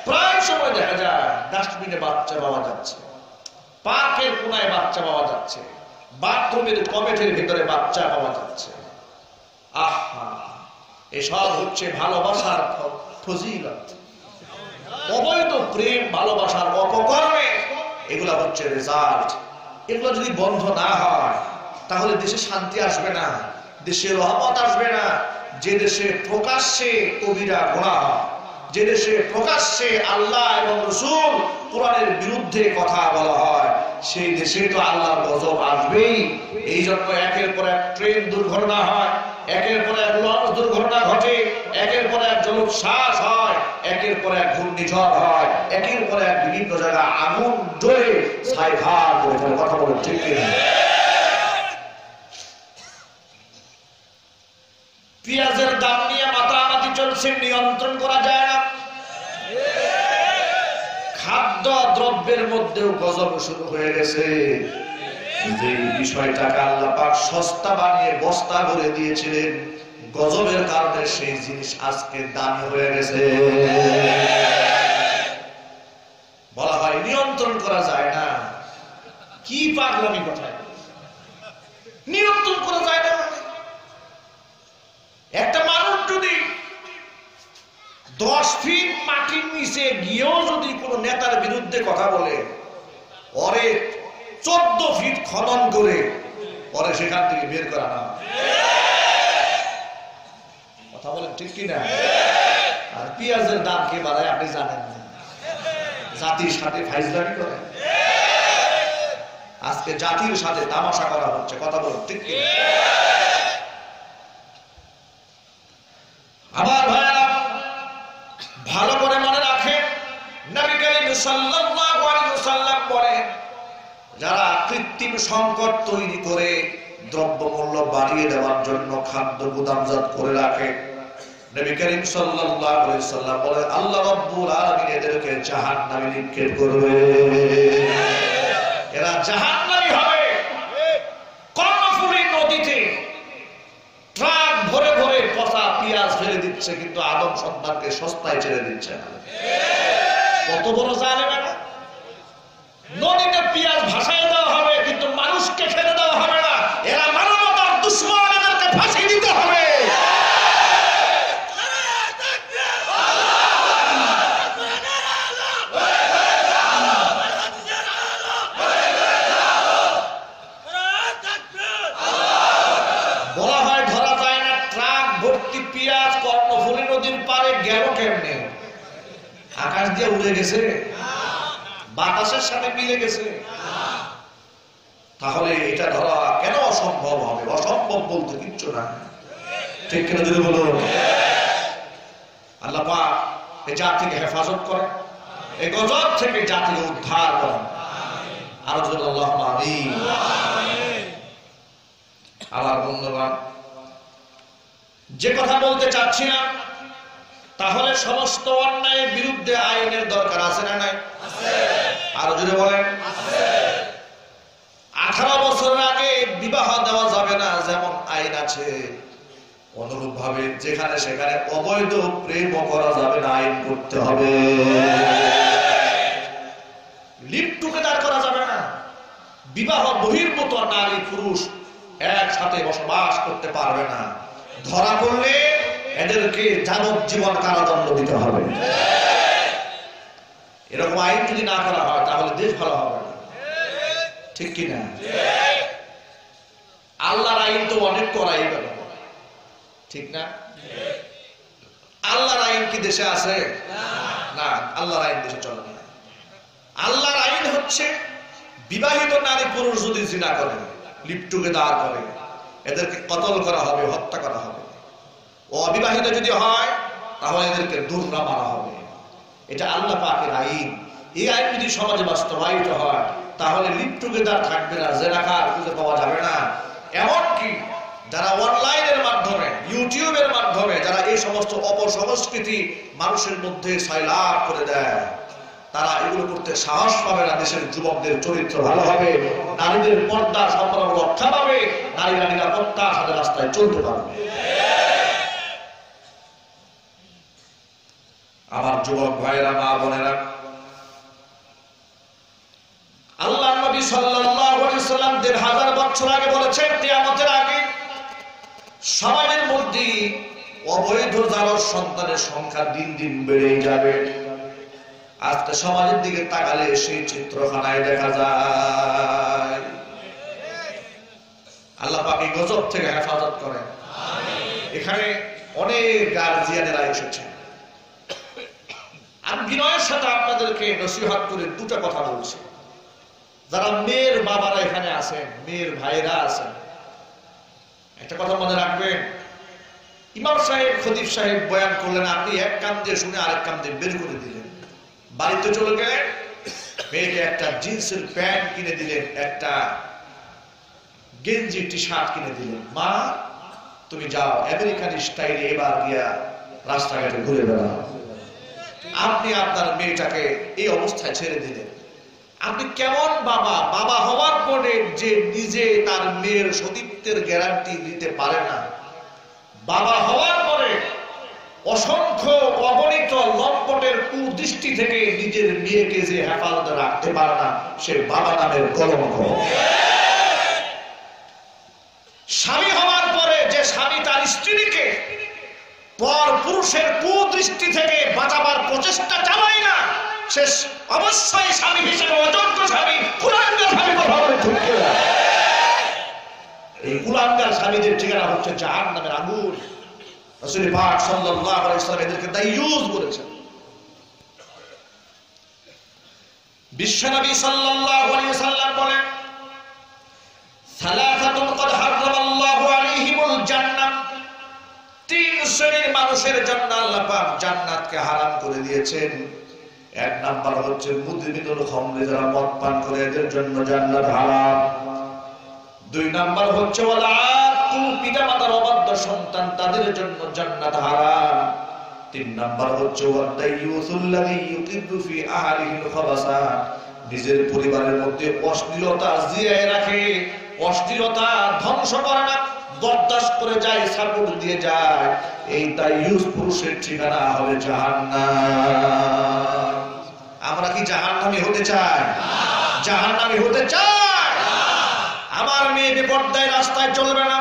প্রায় সময় দেখা যায় ডাস্টবিনে বাচ্চা পাওয়া যাচ্ছে, পার্কের কোনায় বাচ্চা পাওয়া যাচ্ছে, বাথরুমের কমেটের ভিতরে বাচ্চা পাওয়া যাচ্ছে। আহা, এসব হচ্ছে ভালোবাসার ফজিলত। অবৈধ প্রেম ভালোবাসার অপকর্মে এগুলা হচ্ছে রেজাল্ট। এগুলো যদি বন্ধ না হয় তাহলে দেশে শান্তি আসবে না, দেশে রহমত আসবে না। যে দেশে প্রকাশ্যে কবিরা গুনাহ, যে দেশে প্রকাশ্যে আল্লাহ এবং রাসূল কোরআনের বিরুদ্ধে কথা বলা হয়, সেই দেশে তো আল্লাহর গজব আসবেই। এই জন্য একের পর এক ট্রেন দুর্ঘটনা হয়, একের পর এক লঞ্চ দুর্ঘটনা ঘটে, একের পর এক জলোচ্ছ্বাস হয়, একের পর এক ঘূর্ণিঝড় হয়, একের পর এক বিভিন্ন জায়গায় আগুন জ্বলে ছাইখার করে ফেলে। কথা বলে ঠিক কিনা? পেঁয়াজের দাম নিয়ে মাতামাতি চলছে, নিয়ন্ত্রণ করা যায় না। খাদ্য দ্রব্যের মধ্যেও গজব শুরু হয়ে গেছে। যে বিষয়টাকে আল্লাহ পাক সস্তা বানিয়ে বস্তা ভরে দিয়েছিলেন, গজবের কারণে সেই জিনিস আজকে দামি হয়ে গেছে। বলা হয় নিয়ন্ত্রণ করা যায় না। কি পাগলামি কথা! নিয়ন্ত্রণ করা যায় না। একটা মানুষ যদি 10 ফিট মাটির নিচে গিয়েও যদি কোন নেতার বিরুদ্ধে কথা বলে, ওরে 14 ফিট খনন করে পরে সেখান থেকে বের করা না। কথা বলেন ঠিক কিনা? আর পেঁয়াজের দাম কে বাড়ায় আপনি জানেন না? জাতির সাথে ফাইজলামি করে। আজকে জাতির সাথে তামাশা করা হচ্ছে। কথা বলেন ঠিক কিনা? আবার ভাইরা ভালো করে মনে রাখেন, নবী করিম সাল্লাল্লাহু আলাইহি ওয়াসাল্লাম বলেন, যারা কৃত্রিম সংকট তৈরি করে দ্রব্যমূল্য বাড়িয়ে দেওয়ার জন্য খাদ্য গুদামজাত করে রাখে, নবী করিম সাল্লাল্লাহু আলাইহি ওয়াসাল্লাম বলেন আল্লাহ রাব্বুল আলামিন এদেরকে জাহান্নামে নিক্ষেপ করবে। এরা জাহান্নামী হবে। কর্ণফুলী নদীতে ট্রাক ভরে ভরে পচা পেঁয়াজ ফেলে দিচ্ছে, কিন্তু আদম সন্তানকে সস্তায় ছেড়ে দিচ্ছে না। কত বড় জালেম এরা! নদীতে পেঁয়াজ ভাসায় দেওয়া হবে, কিন্তু মানুষকে ছেড়ে দেওয়া হবে না। এরা মানবতার দুশমন, এদেরকে ফাঁসি দিতে হবে। বলা হয় ধরা যায় না, ট্রাক ভর্তি পেঁয়াজ কর্ণফুলী নদীর পারে গেল কেমনে? আকাশ দিয়ে উড়ে গেছে? বাতাসের সাথে মিলে গেছে? তাহলে এটা ধরা কেন অসম্ভব হবে? অসম্ভব বলতে কিচ্ছু না। ঠিক কিনা যদি বলুন? আল্লাহ পাক এই জাতিকে হেফাজত করেন, এই গজব থেকে জাতিকে উদ্ধার করেন। আরো যদি আল্লাহুম্মা আমিন। আমার বন্ধুগণ, যে কথা বলতে চাচ্ছিলাম, তাহলে সমস্ত অন্যায়ের বিরুদ্ধে আইনের দরকার আছে না নাই? আরো যদি বলেন। 18 বছর আগে বিবাহ দেওয়া যাবে না যেমন আইন আছে, অনুরূপ ভাবে যেখানে সেখানে অবৈধ প্রেম করা যাবে না, আইন করতে হবে। লিভ টুগেদার করা যাবে না। বিবাহ বহির্ভূত নারী পুরুষ একসাথে বসবাস করতে পারবে না। ধরা পড়লে এদেরকে যাবজ্জীবন কারাদণ্ড দিতে হবে। এরকম আইন যদি না করা হয় তাহলে দেশ ভালো হবে না। ঠিক কিনা? আল্লাহর আইন তো অনেক করাই গেল, ঠিক না? আল্লাহর আইন কি দেশে আছে? না, আল্লাহর আইন দেশে চলে না। আল্লাহর আইন হচ্ছে বিবাহিত নারী পুরুষ যদি জিনা করে, লিভ টুগেদার করে, এদেরকে কতল করা হবে, হত্যা করা হবে। অবিবাহিত যদি হয় তাহলে এদেরকে দূররা মারা হবে। এটা আল্লাহ পাকের আইন। এই আইন যদি সমাজে বাস্তবায়িত হয় তাহলে লিভ টুগেদার থাকবে না, জেনাকার খুঁজে পাওয়া যাবে না। এমনকি যারা অনলাইনের মাধ্যমে, ইউটিউবের মাধ্যমে যারা এই সমস্ত অপসংস্কৃতি মানুষের মধ্যে সয়লাব করে দেয়, তারা এগুলো করতে সাহস পাবে না। দেশের যুবকদের চরিত্র ভালো হবে, নারীদের পর্দা সম্পর্ক রক্ষা পাবে, নারীরা নিরাপত্তার সাথে রাস্তায় চলতে পারবে। আমার যুবক ভাইয়েরা, মা বোনেরা, আল্লাহ নবী সাল্লাল্লাহু আলাইহি সাল্লাম ১৫০০ বছর আগে বলেছেন, কিয়ামতের আগে সমাজের মধ্যে অবৈধ জারজ সন্তানের সংখ্যা দিন দিন বেড়েই যাবে। আজকে সমাজের দিকে তাকালে সেই চিত্রখানায় দেখা যায়। আল্লাহ পাক এই গজব থেকে হেফাজত করেন। এখানে অনেক গার্জিয়ানেরা এসেছে। আমি বিনয়ের সাথে আপনাদেরকে নসিহত করে দুটো কথা বলছি। যারা মেয়ের বাবারা এখানে আছেন, মেয়ের ভাইরা আছেন, একটা কথা মনে রাখবেন, ইমাম সাহেব, খতিব সাহেব বয়ান করলেন, আপনি এক কান দিয়ে শুনে আরেক কান দিয়ে বের করে দিলেন। বাড়িতে চলে গেলেন, মেয়েকে একটা জিন্সের প্যান্ট কিনে দিলেন, একটা গেঞ্জি টি শার্ট কিনে দিলেন। মা, তুমি যাও আমেরিকান স্টাইলে এবার গিয়া রাস্তাঘাটে ঘুরে বেড়াও। আপনি আপনার মেয়েটাকে এই অবস্থায় ছেড়ে দিলেন। আপনি কেমন বাবা? বাবা হওয়ার পরে যে নিজে তার মেয়ের সতীত্বের গ্যারান্টি দিতে পারে না, বাবা হওয়ার পরে অসংখ্য অগণিত লম্পটের কুদৃষ্টি থেকে নিজের মেয়েকে যে হেফাজতে রাখতে পারে না, সে বাবা নামের কলঙ্ক। স্বামী হওয়ার পরে যে স্বামী তার স্ত্রীকে পর পুরুষের কুদৃষ্টি থেকে বাঁচাবার প্রচেষ্টা চালায় না, সে অবশ্যই স্বামী হিসেবে অযোগ্য স্বামী, কুলাঙ্গার স্বামী। কথা বলে ঠিক না? এই কুলাঙ্গার স্বামীদের ঠিকানা হচ্ছে জাহান্নামের আগুন। রাসূল পাক সাল্লাল্লাহু আলাইহি ওয়াসাল্লাম এদেরকে দাইয়ুস বলেছেন। বিশ্বনবী সাল্লাল্লাহু আলাইহি ওয়াসাল্লাম বলেন, সালাসাতুন ক্বাদ হারামাল্লাহু আলাইহিমুল জান্নাহ, তিন শ্রেণীর মানুষের জন্য আল্লাহ পাক জান্নাতকে হারাম করে দিয়েছেন। এক নাম্বার হচ্ছে মুদমিনুল খামর, যারা মদ পান করে, এদের জন্য জান্নাত হারাম। দুই নাম্বার হচ্ছে পিতামাতার অবাধ্য সন্তান, তাদের জন্য জান্নাত হারাম। তিন নাম্বার হচ্ছে ওয়াদাইয়ুসুল্লাযী ইউকিদু ফি আহলিহিল খাবাসা, নিজের পরিবারের মধ্যে অশ্লীলতা জিয়ায় রাখে, অশ্লীলতা ধ্বংস করে না, বরদাস্ত করে যায়, সাপোর্ট দিয়ে যায়। এই দাইয়ুস পুরুষের ঠিকানা হবে জাহান্নাম। আমরা কি জাহান্নামী হতে চাই? জাহান্নামী হতে চাই? আমার মেয়ে বেপরদায় রাস্তায় চলবে না,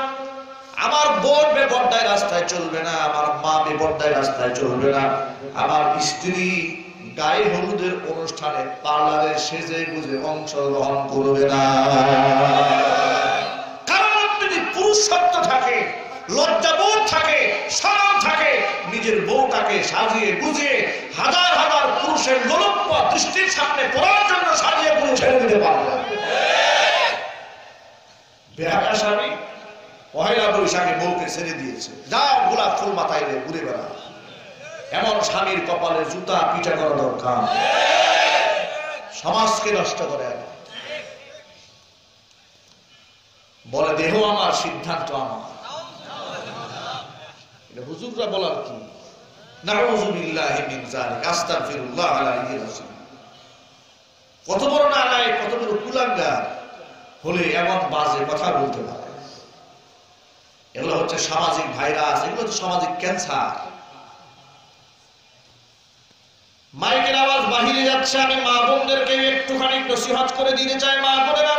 আমার বোন বেপরদায় রাস্তায় চলবে না, আমার মা বেপরদায় রাস্তায় চলবে না, আমার স্ত্রী গায়ে হলুদের অনুষ্ঠানে পার্লারে সেজে গুজে অংশগ্রহণ করবে না। কারণ যদি পুরুষত্ব থাকে, লজ্জাবোধ থাকে, শরম থাকে, নিজের বউটাকে সাজিয়ে গুজিয়ে হাজার হাজার পুরুষের লোলুপ দৃষ্টির সামনে পড়ার জন্য সাজিয়ে গুজে ছেড়ে দিতে পারবে। বেহায়া স্বামী পহেলা বৈশাখে বউকে ছেড়ে দিয়েছে, যাও গোলাপ ফুল মাথায় ঘুরে বেড়া। এমন স্বামীর কপালে জুতা পিটা করা দরকার। সমাজকে নষ্ট করে। বলে দেহ আমার, সিদ্ধান্ত আমার। এটা হুজুররা বলার কি? নাউযু বিল্লাহি মিন যালিক, আস্তাগফিরুল্লাহ আলাইহি রাসূল। কত বড় নালায়েক, কত বড় কুলাঙ্গার হলে এমন বাজে কথা বলতে পারে। এগুলো হচ্ছে সামাজিক ভাইরাস, এগুলো হচ্ছে সামাজিক ক্যান্সার। মাইকের আওয়াজ বাহিরে যাচ্ছে, আমি মা বোনদেরকে একটুখানি নসিহত করে দিতে চাই। মা বোনেরা,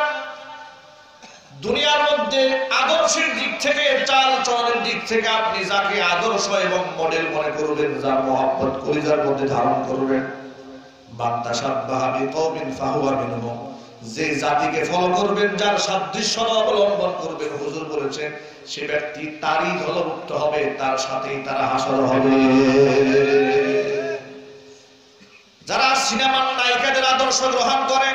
দুনিয়ার মধ্যে আদর্শের দিক থেকে, চাল চলনের দিক থেকে আপনি যাকে আদর্শ এবং মডেল মনে করবেন, যার মহব্বত কলিজার মধ্যে ধারণ করবেন, মান তাশাব্বাহা বিকওমিন ফাহুয়া মিনহুম, যে জাতিকে ফলো করবেন, যার সাদৃশ্য অবলম্বন করবেন, হুজুর বলেছেন সে ব্যক্তি তারই দলভুক্ত হবে, তার সাথেই তারা হাসর হবে। যারা সিনেমার নায়িকাদের আদর্শ গ্রহণ করে,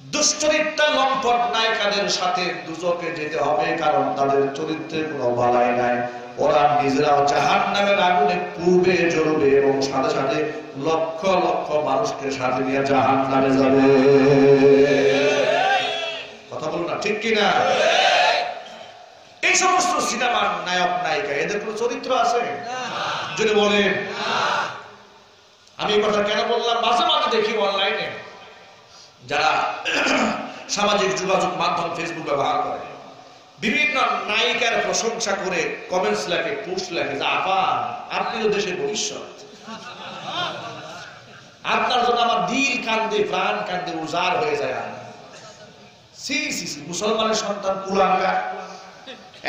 দুশ্চরিত্রা লম্পট নায়িকাদের সাথে দুজকে যেতে হবে, কারণ তাদের চরিত্রের কোনো বালাই নাই। ওরা নিজেরাও জাহান্নামের আগুনে পূর্বে জ্বলবে এবং সাথে সাথে লক্ষ লক্ষ মানুষকে সাথে নিয়ে জাহান্নামে যাবে। কথা বলো না, ঠিক কিনা? এই সমস্ত সিনেমার নায়ক নায়িকা, এদের কোনো চরিত্র আছে? যদি বলেন আমি এই কথা কেন বললাম, মাঝে মাঝে দেখি অনলাইনে যারা সামাজিক যোগাযোগ মাধ্যম ফেসবুক ব্যবহার করে, বিভিন্ন নায়িকার প্রশংসা করে কমেন্টস লেখে, পোস্ট লেখে যে আপা আপনি তো দেশের ভবিষ্যৎ, আপনার জন্য আমার দিল কান্দে, প্রাণ কান্দে, উজাড় হয়ে যায়। মুসলমানের সন্তান কুলাঙ্গা,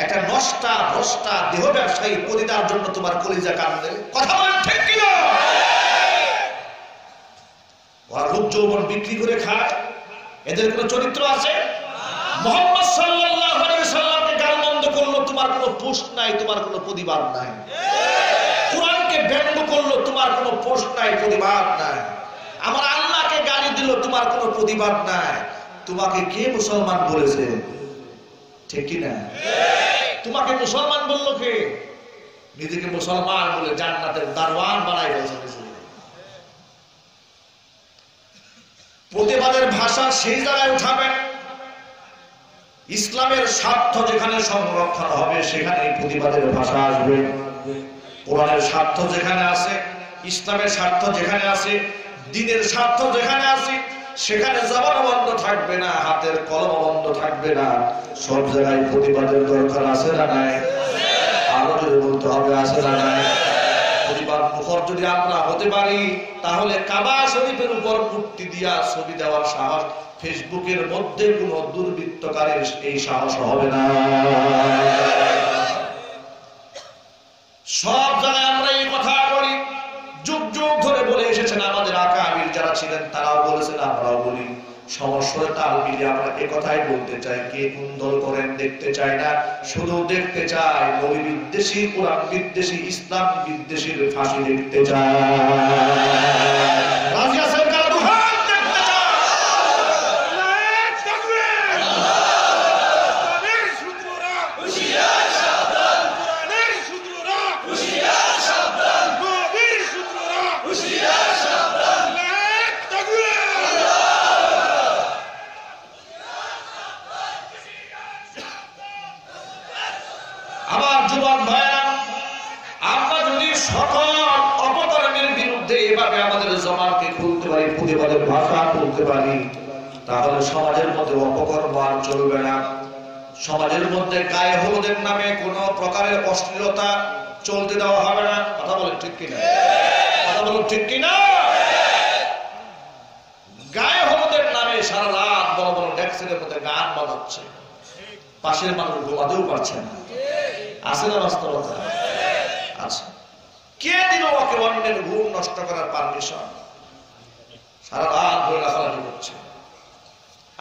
একটা নষ্টা ভ্রষ্টা দেহ ব্যবসায়ী পরিতার জন্য তোমার কলিজা কান্দে। কথা বলেন ঠিক কিনা? ওরা রূপ যৌবন বিক্রি করে খায়, এদের কোন চরিত্র আছে? মুহাম্মদ সাল্লাল্লাহু আলাইহি সাল্লামকে গালমন্দ করলো, তোমার কোনো পোস্ট নাই, তোমার কোনো প্রতিবাদ নাই। কোরআনকে ব্যঙ্গ করলো, তোমার কোনো পোস্ট নাই, প্রতিবাদ নাই। আমার আল্লাহকে গালি দিল, তোমার কোনো প্রতিবাদ নাই। তোমাকে কে মুসলমান বলেছে? ঠিক কি না? তোমাকে মুসলমান বললো কে? নিজেকে মুসলমান বলে জান্নাতের দারওয়ান বানাই ফেলেছে। প্রতিবাদের ভাষা সেই জায়গায় উঠাবেন, ইসলামের স্বার্থ যেখানে সংরক্ষণ হবে সেখানে প্রতিবাদের ভাষা আসবে। কোরআনের স্বার্থ যেখানে আছে, ইসলামের স্বার্থ যেখানে আছে, দ্বীনের স্বার্থ যেখানে আছে, সেখানে জবান বন্ধ থাকবে না, হাতের কলম বন্ধ থাকবে না। সব জায়গায় প্রতিবাদের দরকার আছে না নাই? আরো যদি বলতে হবে আছে না নাই? প্রতিবাদ মুখর যদি আমরা হতে পারি, তাহলে কাবা শরীফের উপর মূর্তি দিয়া ছবি দেওয়ার সাহস ফেসবুকের মধ্যে কোন দুর্বৃত্তকারের এই সাহস হবে না। সব জায়গায় আমরা এই কথা বলি, যুগ যুগ ধরে বলে এসেছেন আমাদের আকাবির যারা ছিলেন, তারাও বলেছেন, আমরাও বলি। সমস্যার তাল মিলিয়ে আমরা এ কথাই বলতে চাই, কে কোন দল করেন দেখতে চাই না, শুধু দেখতে চাই নবী বিদ্বেষী, কোরআন বিদ্বেষী, ইসলাম বিদ্বেষীর ফাঁসি দেখতে চাই। রাজি আছেন কারা? দুহাত দেখতে চাই। আমার যুবক ভাইরা, আমরা যদি সকল অপকর্মের বিরুদ্ধে এভাবে আমাদের জবানকে খুলতে পারি, প্রতিবাদের ভাষা খুলতে পারি, তাহলে সমাজের মধ্যে অপকর্ম আর চলবে না। সমাজের মধ্যে গায়ে হলুদের নামে কোন প্রকারের অশ্লীলতা চলতে দেওয়া হবে না। কথা বলেন ঠিক কিনা? কথা বলেন ঠিক কিনা? গায়ে হলুদের নামে সারা রাত বড় বড় ডেস্কের মধ্যে গান বাজাচ্ছে, পাশের মানুষ ঘুমাতেও পারছে না। আছে না বাস্তবতা? আছে। কে দিল ওকে অন্যের ঘুম নষ্ট করার পারমিশন? সারা রাত ধরে লাফালাফি করছে,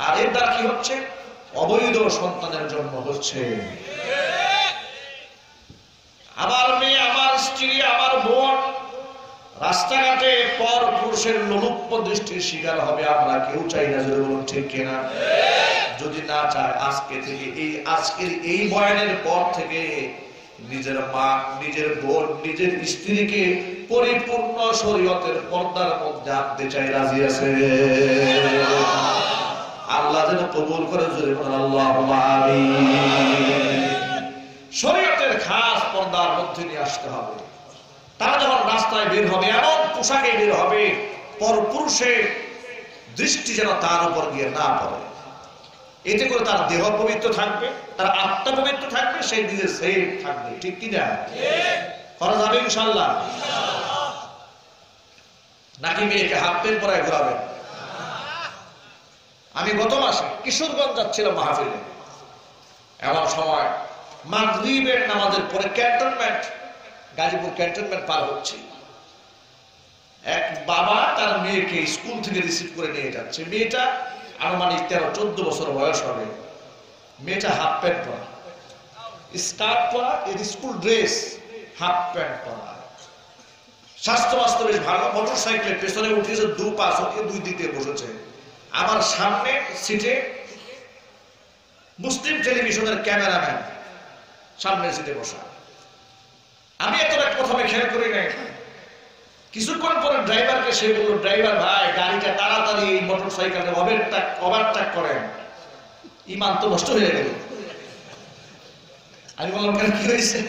আর এর দ্বারা কি হচ্ছে? অবৈধ সন্তানের জন্ম হচ্ছে। আমার মেয়ে, আমার স্ত্রী, আমার বোন রাস্তাঘাটে পর পুরুষের লোলুপ্য দৃষ্টির শিকার হবে। আমরা কেউ চাই না, যদি বলুন ঠিক কিনা? যদি না চায়, আজকে থেকে আজকের এই বয়ানের পর থেকে নিজের মা, নিজের বোন, নিজের স্ত্রীকে পরিপূর্ণ শরীয়তের পর্দার মধ্যে আনতে চাই। রাজি আছে? আল্লাহ যেন কবুল করে, যদি বলেন আল্লাহুম্মা আমিন। শরীয়তের খাস পর্দার মধ্যে নিয়ে আসতে হবে। তারা যখন রাস্তায় বের হবে, এমন পোশাকে বের হবে পরপুরুষের দৃষ্টি যেন তার উপর গিয়ে না পড়ে। এতে করে তার দেহ পবিত্র থাকবে, তার আত্মা পবিত্র থাকবে, সে নিজে সেফ থাকবে। ঠিক কিনা? করা যাবে ইনশাআল্লাহ? নাকি মেয়েকে হাফ প্যান্ট পরায় ঘোরাবে? আমি গত মাসে কিশোরগঞ্জ যাচ্ছিলাম মাহফিলে। এমন সময় মাগরিবের নামাজের পরে ক্যান্টনমেন্ট, গাজীপুর ক্যান্টনমেন্ট পার হচ্ছে। এক বাবা তার মেয়েকে স্কুল থেকে রিসিভ করে নিয়ে যাচ্ছে। মেয়েটা আনুমানিক 13-14 বছর বয়স হবে। মেয়েটা হাফ প্যান্ট পরা, স্কার্ট পরা, এর স্কুল ড্রেস, হাফ প্যান্ট পরা। স্বাস্থ্য বাস্তব বেশ ভালো। মোটর সাইকেলের পেছনে উঠেছে, দু পাশ হয়ে দুই দিকে বসেছে। আমার সামনে সিটে মুসলিম টেলিভিশনের ক্যামেরাম্যান সামনের সিটে বসা। আমি এতটা প্রথমে খেয়াল করি নাই। কিছুক্ষণ পরে ড্রাইভারকে সে বলল, ড্রাইভার ভাই, গাড়িটা তাড়াতাড়ি এই মোটর সাইকেলটা ওভারটেক করেন। ইমান তো নষ্ট হয়ে গেল। আমি বললাম, কেন কি হয়েছে?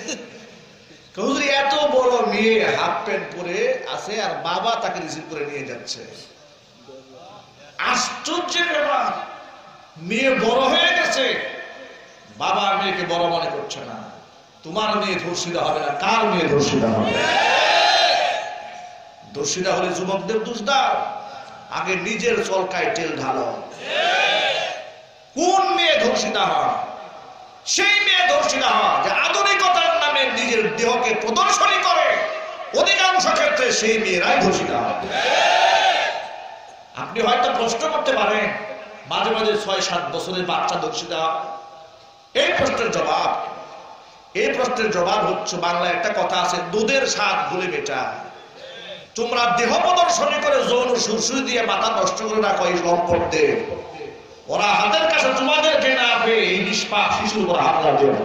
হুজুর এত বড় মেয়ে হাফ প্যান্ট পরে আছে আর বাবা তাকে রিসিভ করে নিয়ে যাচ্ছে। আশ্চর্যের ব্যাপার, মেয়ে বড় হয়ে গেছে, বাবা মেয়েকে বড় মনে করছে না। তোমার মেয়ে ধর্ষিতা হবে না, কার মেয়ে ধর্ষিতা হবে? ধর্ষিতা হলে যুবকদের দোষ দাও, আগে নিজের চলকায় তেল ঢালো। কোন মেয়ে ধর্ষিতা হয়? সেই মেয়ে ধর্ষিতা হয় যে আধুনিকতার নামে নিজের দেহকে প্রদর্শনী করে। অধিকাংশ ক্ষেত্রে সেই মেয়েরাই ধর্ষিতা হয়। আপনি হয়তো প্রশ্ন করতে পারেন, মাঝে মাঝে 6-7 বছরের বাচ্চা ধর্ষিতা হয়, এই প্রশ্নের জবাব হচ্ছে, বাংলায় একটা কথা আছে, দুধের স্বাদ ভুলে বেটা। তোমরা দেহ প্রদর্শনী করে যৌন সুরসুরি দিয়ে মাথা নষ্ট করে রাখো এই লম্পটদের। ওরা হাতের কাছে তোমাদেরকে না পেয়ে এই নিষ্পাপ শিশুর উপর হামলা দেব।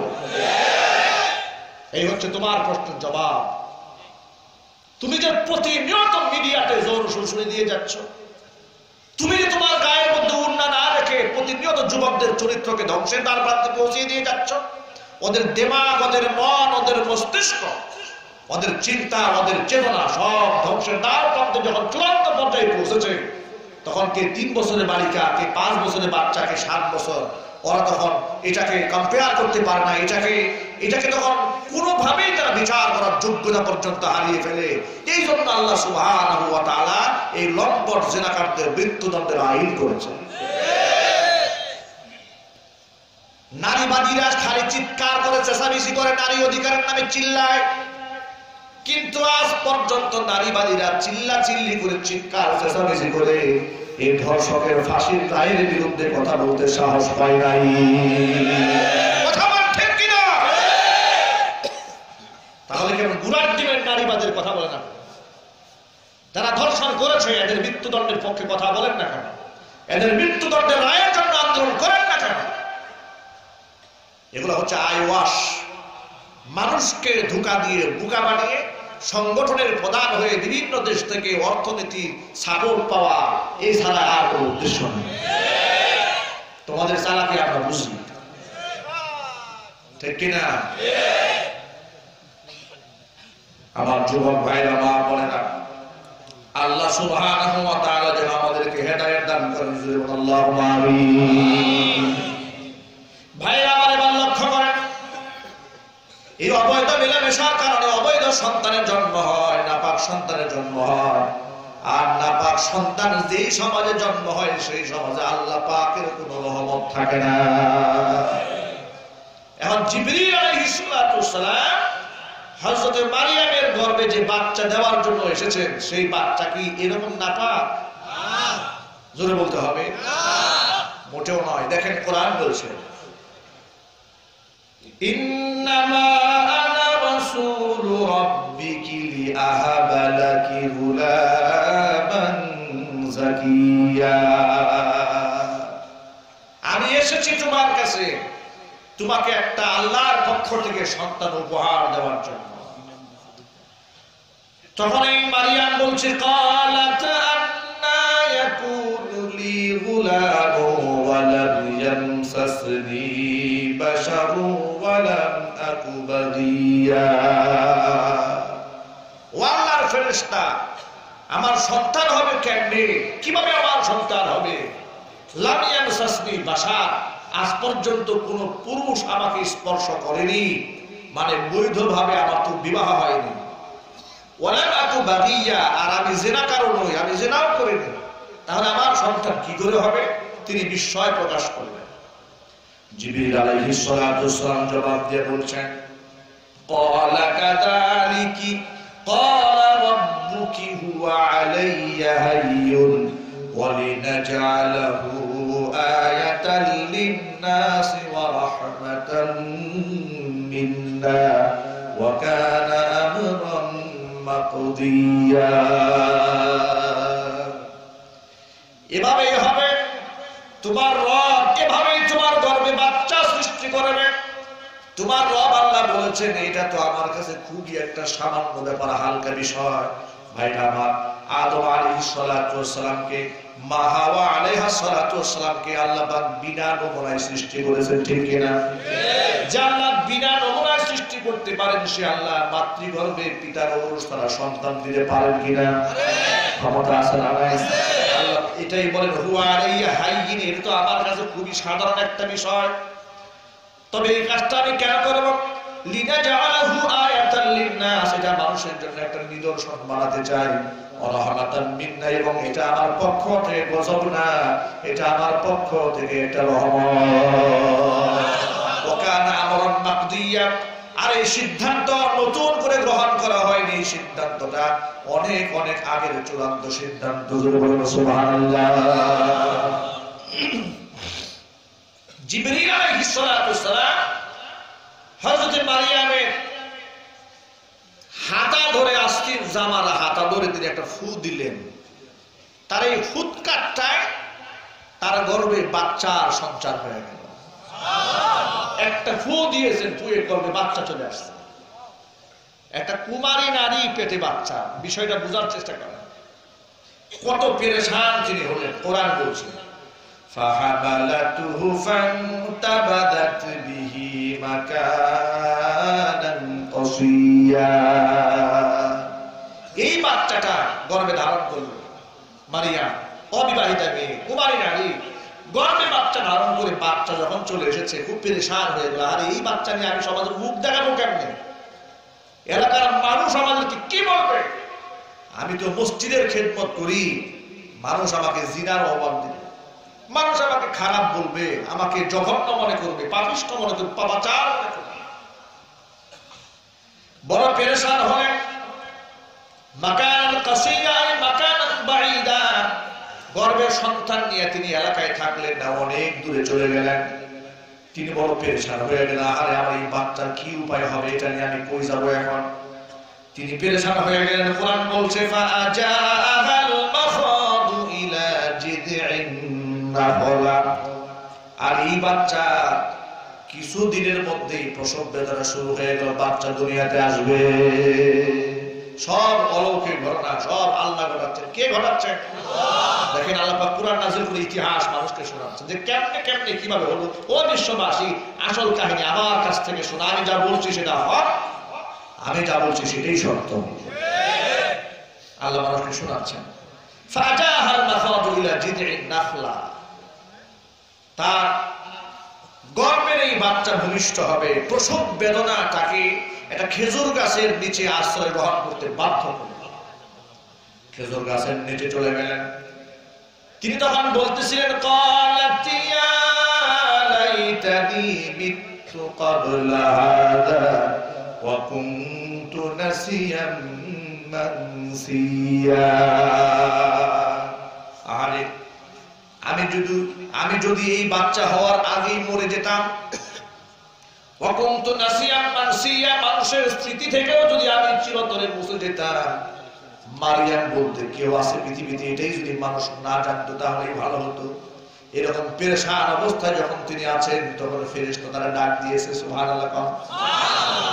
এই হচ্ছে তোমার প্রশ্নের জবাব। তুমি যে প্রতিনিয়ত মিডিয়াতে যৌন সুরসুরি দিয়ে যাচ্ছ, তুমি যে তোমার গায়ের মধ্যে উন্না না রেখে প্রতিনিয়ত যুবকদের চরিত্রকে ধ্বংসের দ্বার প্রান্তে পৌঁছে দিয়ে যাচ্ছ, ওদের দিমাগ, ওদের মন, ওদের মস্তিষ্ক, ওদের চিন্তা, ওদের চেতনা সব ধ্বংসের দ্বার প্রান্তে যখন চূড়ান্ত পর্যায়ে পৌঁছেছে, তখন কে 3 বছরের বালিকা, কে 5 বছরের বাচ্চা, কে 7 বছর, ওরা তখন এটাকে কম্পেয়ার করতে পারে না। এটাকে তখন কোনোভাবেই তারা বিচার করার যোগ্যতা পর্যন্ত হারিয়ে ফেলে। এই জন্য আল্লাহ সুবহানাহু ওয়া তাআলা এই লম্পট জিনাকারদের মৃত্যুদণ্ডের আইন করেছেন। নারীবাদীরা খালি চিৎকার করে, চেঁচামেচি করে, নারী অধিকারের নামে চিল্লায়, কিন্তু আজ পর্যন্ত নারীবাদীরা চিল্লাচিল্লি করে, চিৎকার চেঁচামেচি করে এই ধর্ষকের ফাঁসির রায়ের বিরুদ্ধে কথা বলতে সাহস পায় নাই। কথা বল ঠিক কিনা? তাহলে কেন গুড়ার ডিমের নারীবাদের কথা বলে না? যারা ধর্ষণ করেছে এদের মৃত্যুদণ্ডের পক্ষে কথা বলেন না কেন? এদের মৃত্যুদণ্ডের রায়ের জন্য আন্দোলন করেন না কেন? এগুলো হচ্ছে আইওয়াশ, মানুষকে ধোঁকা দিয়ে বোকা বানিয়ে সংগঠনের প্রধান হয়ে বিভিন্ন দেশ থেকে অর্থনীতি সাপোর্ট পাওয়া, এই ছাড়া আর কোনো উদ্দেশ্য নেই। তোমাদের চালাকি আমরা বুঝি, ঠিক কিনা? আমার যুবক ভাইরা, মা বোনেরা, আল্লাহ সুবহানাহু ওয়া তাআলা যেন আমাদেরকে হেদায়েত দান করেন। আল্লাহুম্মা আমিন। ভাইরা আমার এবার লক্ষ্য করেন, এই অবৈধ মেলামেশার কারণে অবৈধ সন্তানের জন্ম হয়, নাপাক সন্তানের জন্ম হয়। আর নাপাক সন্তান যেই সমাজে জন্ম হয় সেই সমাজে আল্লাহ পাকের কোনো রহমত থাকে না। এখন জিবরিল আলাইহিস সালাম হযরত মারিয়ামের গর্ভে যে বাচ্চা দেওয়ার জন্য এসেছেন, সেই বাচ্চা কি এরকম নাপাক? জোরে বলতে হবে, মোটেও নয়। দেখেন কোরআন বলছে, ইন্নামা আনা রাসূলু রাব্বিকি লিআহাবা লাকি গুলামান যাকিয়া। আমি এসেছি তোমার কাছে তোমাকে একটা আল্লাহর পক্ষ থেকে সন্তান উপহার দেওয়ার জন্য। তখন এই মারিয়াম বলছে, ক্বালাত আন্না ইয়াকুনু লি গুলামু ওয়া লাম ইয়ামসাসনি বাশারু ওয়া লাম আকু বাগিয়া। ও আল্লাহর ফেরেশতা, আমার সন্তান হবে কেমনে? কিভাবে আমার সন্তান হবে? লাম ইয়ামসাসনি বাশার, আজ পর্যন্ত কোন পুরুষ আমাকে স্পর্শ করেনি, মানে বৈধভাবে আমার তো বিবাহ হয়নি। ওয়ালাম আকু বাগিয়া, আর আমি জিনাকারও নই, আমি জিনাও করিনি। তাহলে আমার সন্তান কি করে হবে? তিনি বিস্ময় প্রকাশ করলেন। জিবরিল আলাইহিস সালাম জবাব দিয়ে বলছেন, ক্বালা কাযালিকি ক্বালা রাব্বুকি হুয়া আলাইয়া হাইয়ুন ওয়া লিনাজআলাহু আয়াতাল লিন-নাসি ওয়া রাহমাতান মিন্না ওয়া কানা আমরান মাকদিয়া। এভাবেই হবে, তোমার রব এভাবেই তোমার গর্ভে বাচ্চা সৃষ্টি করবে। তোমার রব আল্লাহ বলেছেন, এটা তো আমার কাছে খুবই একটা সামান্য ব্যাপার, হালকা বিষয়। ভাইরা আমার, আদম আলাইহিস সালাতু ওয়াস সালামকে, মা হাওয়া আলাইহা সালাতু ওয়াস সালামকে আল্লাহ পাক বিনা নমুনায় সৃষ্টি করেছেন, ঠিক কিনা? যে আল্লাহ বিনা নমুনায় সৃষ্টি করতে পারেন সে আল্লাহ মাতৃগর্ভে পিতার ঔরস দ্বারা সন্তান দিতে পারেন কিনা? ক্ষমতা আছে না নাই? আল্লাহ এটাই বলেন হুয়া আলাইয়া হাইয়িন। এটা তো আমার কাছে খুবই সাধারণ একটা বিষয়, তবে এই কাজটা আমি কেন করব? লিনাজআলাহু আয়াতাল লিন্নাস, এটা মানুষের জন্য একটা নিদর্শন বানাতে চাই। রাহমাতান মিন্না, এবং এটা আমার পক্ষ থেকে গজব না, এটা আমার পক্ষ থেকে একটা রহমত। ওয়া কানা আমরান মাকদিয়া, আর এই সিদ্ধান্ত নতুন করে গ্রহণ করা হয়নি, এই সিদ্ধান্তটা অনেক অনেক আগের চূড়ান্ত সিদ্ধান্ত। সুবহানাল্লাহ। জিবরীল আলাইহিস সালাতু সালাম হযরত মারিয়ামের হাতা ধরে, আস্তির জামার হাতা ধরে তিনি একটা ফু দিলেন। তার এই ফুৎকারটায় তার গর্ভে বাচ্চার সঞ্চার হয়ে গেল। একটা ফু দিয়েছেন, ফুয়ের গর্ভে বাচ্চা চলে আসছে। একটা কুমারী নারী পেটে বাচ্চা, বিষয়টা বোঝার চেষ্টা করেন কত পেরেশান তিনি হলেন। কোরআন বলছে ফাহাবালাতুহু ফান্তাবাদাত বিহি মাকানান কাসিয়া। এই বাচ্চাটা গর্ভে ধারণ করল মারিয়াম, অবিবাহিতা মেয়ে, কুমারী নারী, গর্ভে বাচ্চা ধারণ করে বাচ্চা যখন চলে এসেছে খুব পেরেশান হয়ে গেল। আর এই বাচ্চা নিয়ে আমি সমাজে মুখ দেখাবো কেমনে? এলাকার মানুষ আমাদেরকে কি বলবে? আমি তো মসজিদের খেদমত করি, মানুষ আমাকে জিনার অবাদ দিবে, মানুষ আমাকে খারাপ বলবে, আমাকে জঘন্য মনে করবে, পাপিষ্ঠ মনে করবে, পাপাচার মনে করবে। বড় পেরেশান হলেন। মাকান কাসিয়া, মাকান বাঈদা, গর্ভে সন্তান নিয়ে তিনি এলাকায় থাকলেন না, অনেক দূরে চলে গেলেন। তিনি বড় পেরেশান হয়ে গেলেন, আরে আমার এই বাচ্চার কি উপায় হবে, এটা নিয়ে আমি কই যাবো এখন? তিনি পেরেশান হয়ে গেলেন। কোরআন বলছে ফাআজাআল মাখাদু ইলা জিদইন নাখলা, আর এই বাচ্চা কিছুদিনের মধ্যেই প্রসব বেদনা শুরু হয়ে গেল, বাচ্চা দুনিয়াতে আসবে। সব অলৌকিক ঘটনা সব আল্লাহ ঘটাচ্ছেন। কে ঘটাচ্ছেন? দেখেন আল্লাহ পাক কুরআন নাযিল করে ইতিহাস মানুষকে শোনাচ্ছেন যে কেমনে কেমনে কিভাবে হলো। ও বিশ্ববাসী, আসল কাহিনী আমার কাছ থেকে শোনা। আমি যা বলছি সেটা হক, আমি যা বলছি সেটাই সত্য। আল্লাহ মানুষকে শোনাচ্ছেন। ফাজাহাল মাখাদু ইলা জিদইন নাখলা, তার গর্ভের এই বাচ্চা ভূমিষ্ঠ হবে। প্রসব বেদনাটাকে একটা খেজুর গাছের নিচে আশ্রয় গ্রহণ করতে বাধ্য করল। খেজুর গাছের নিচে চলে গেলেন। তিনি তখন বলতেছিলেন ক্বালাত ইয়া লাইতানি মিতু ক্বাবলা হাযা ওয়া কুনতু নাসিয়াম মানসিয়া। আরে আমি যদি এই বাচ্চা হওয়ার আগেই মরে যেতাম, ওয়া কুনতু নাসিয়াম মানসিয়া, মানুষের স্মৃতি থেকেও যদি আমি চিরতরে মুছে যেতাম। মারিয়াম বলতে কেউ আছে পৃথিবীতে, এটাই যদি মানুষ না জানতো তাহলেই ভালো হতো। এরকম পেরেশান অবস্থায় যখন তিনি আছেন, তখন ফেরেশতা তারা ডাক দিয়েছে। সুবহানাল্লাহ।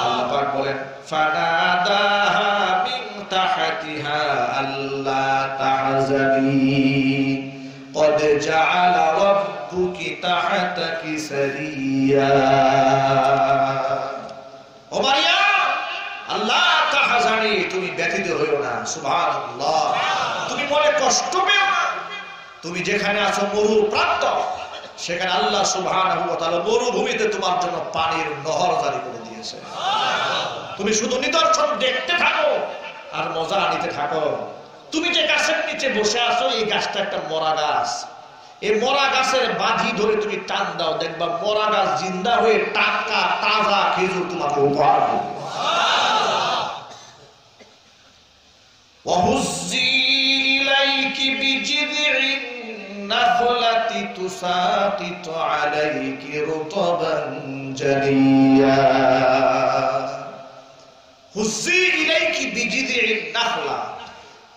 আল্লাহ পাক বলেন ফানাদাহা মিন তাহতিহা আল্লা তাহজানি قد جعل ربك تحتك سريا। ও মারিয়াম, আল্লাহ তাহজানি, তুমি ব্যথিত হইও না। সুবহানাল্লাহ। তুমি মনে কষ্ট পেও না। তুমি যেখানে আছো মরু প্রান্ত, সেখানে আল্লাহ সুবহানাহু ওয়া তাআলা মরুভূমিতে তোমার জন্য পানির নহর জারি করে দিয়েছে। তুমি শুধু নিদর্শন দেখতে থাকো আর মজা নিতে থাকো। তুমি যে গাছের নিচে বসে আছো, এই গাছটা একটা মরা গাছ। এই মরা গাছের বাঁধি ধরে তুমি টান দাও, দেখবা মরা গাছ জিন্দা হয়ে টাটকা তাজা খেজুর তোমাকে উপহার দেবে। ওয়াহুজ্জি ইলাইকি বিজিদইন নাখলাতি তুসাকিতু আলাইকি রুতবান জানিয়া। হুজ্জি ইলাইকি বিজিদইন নাখলা,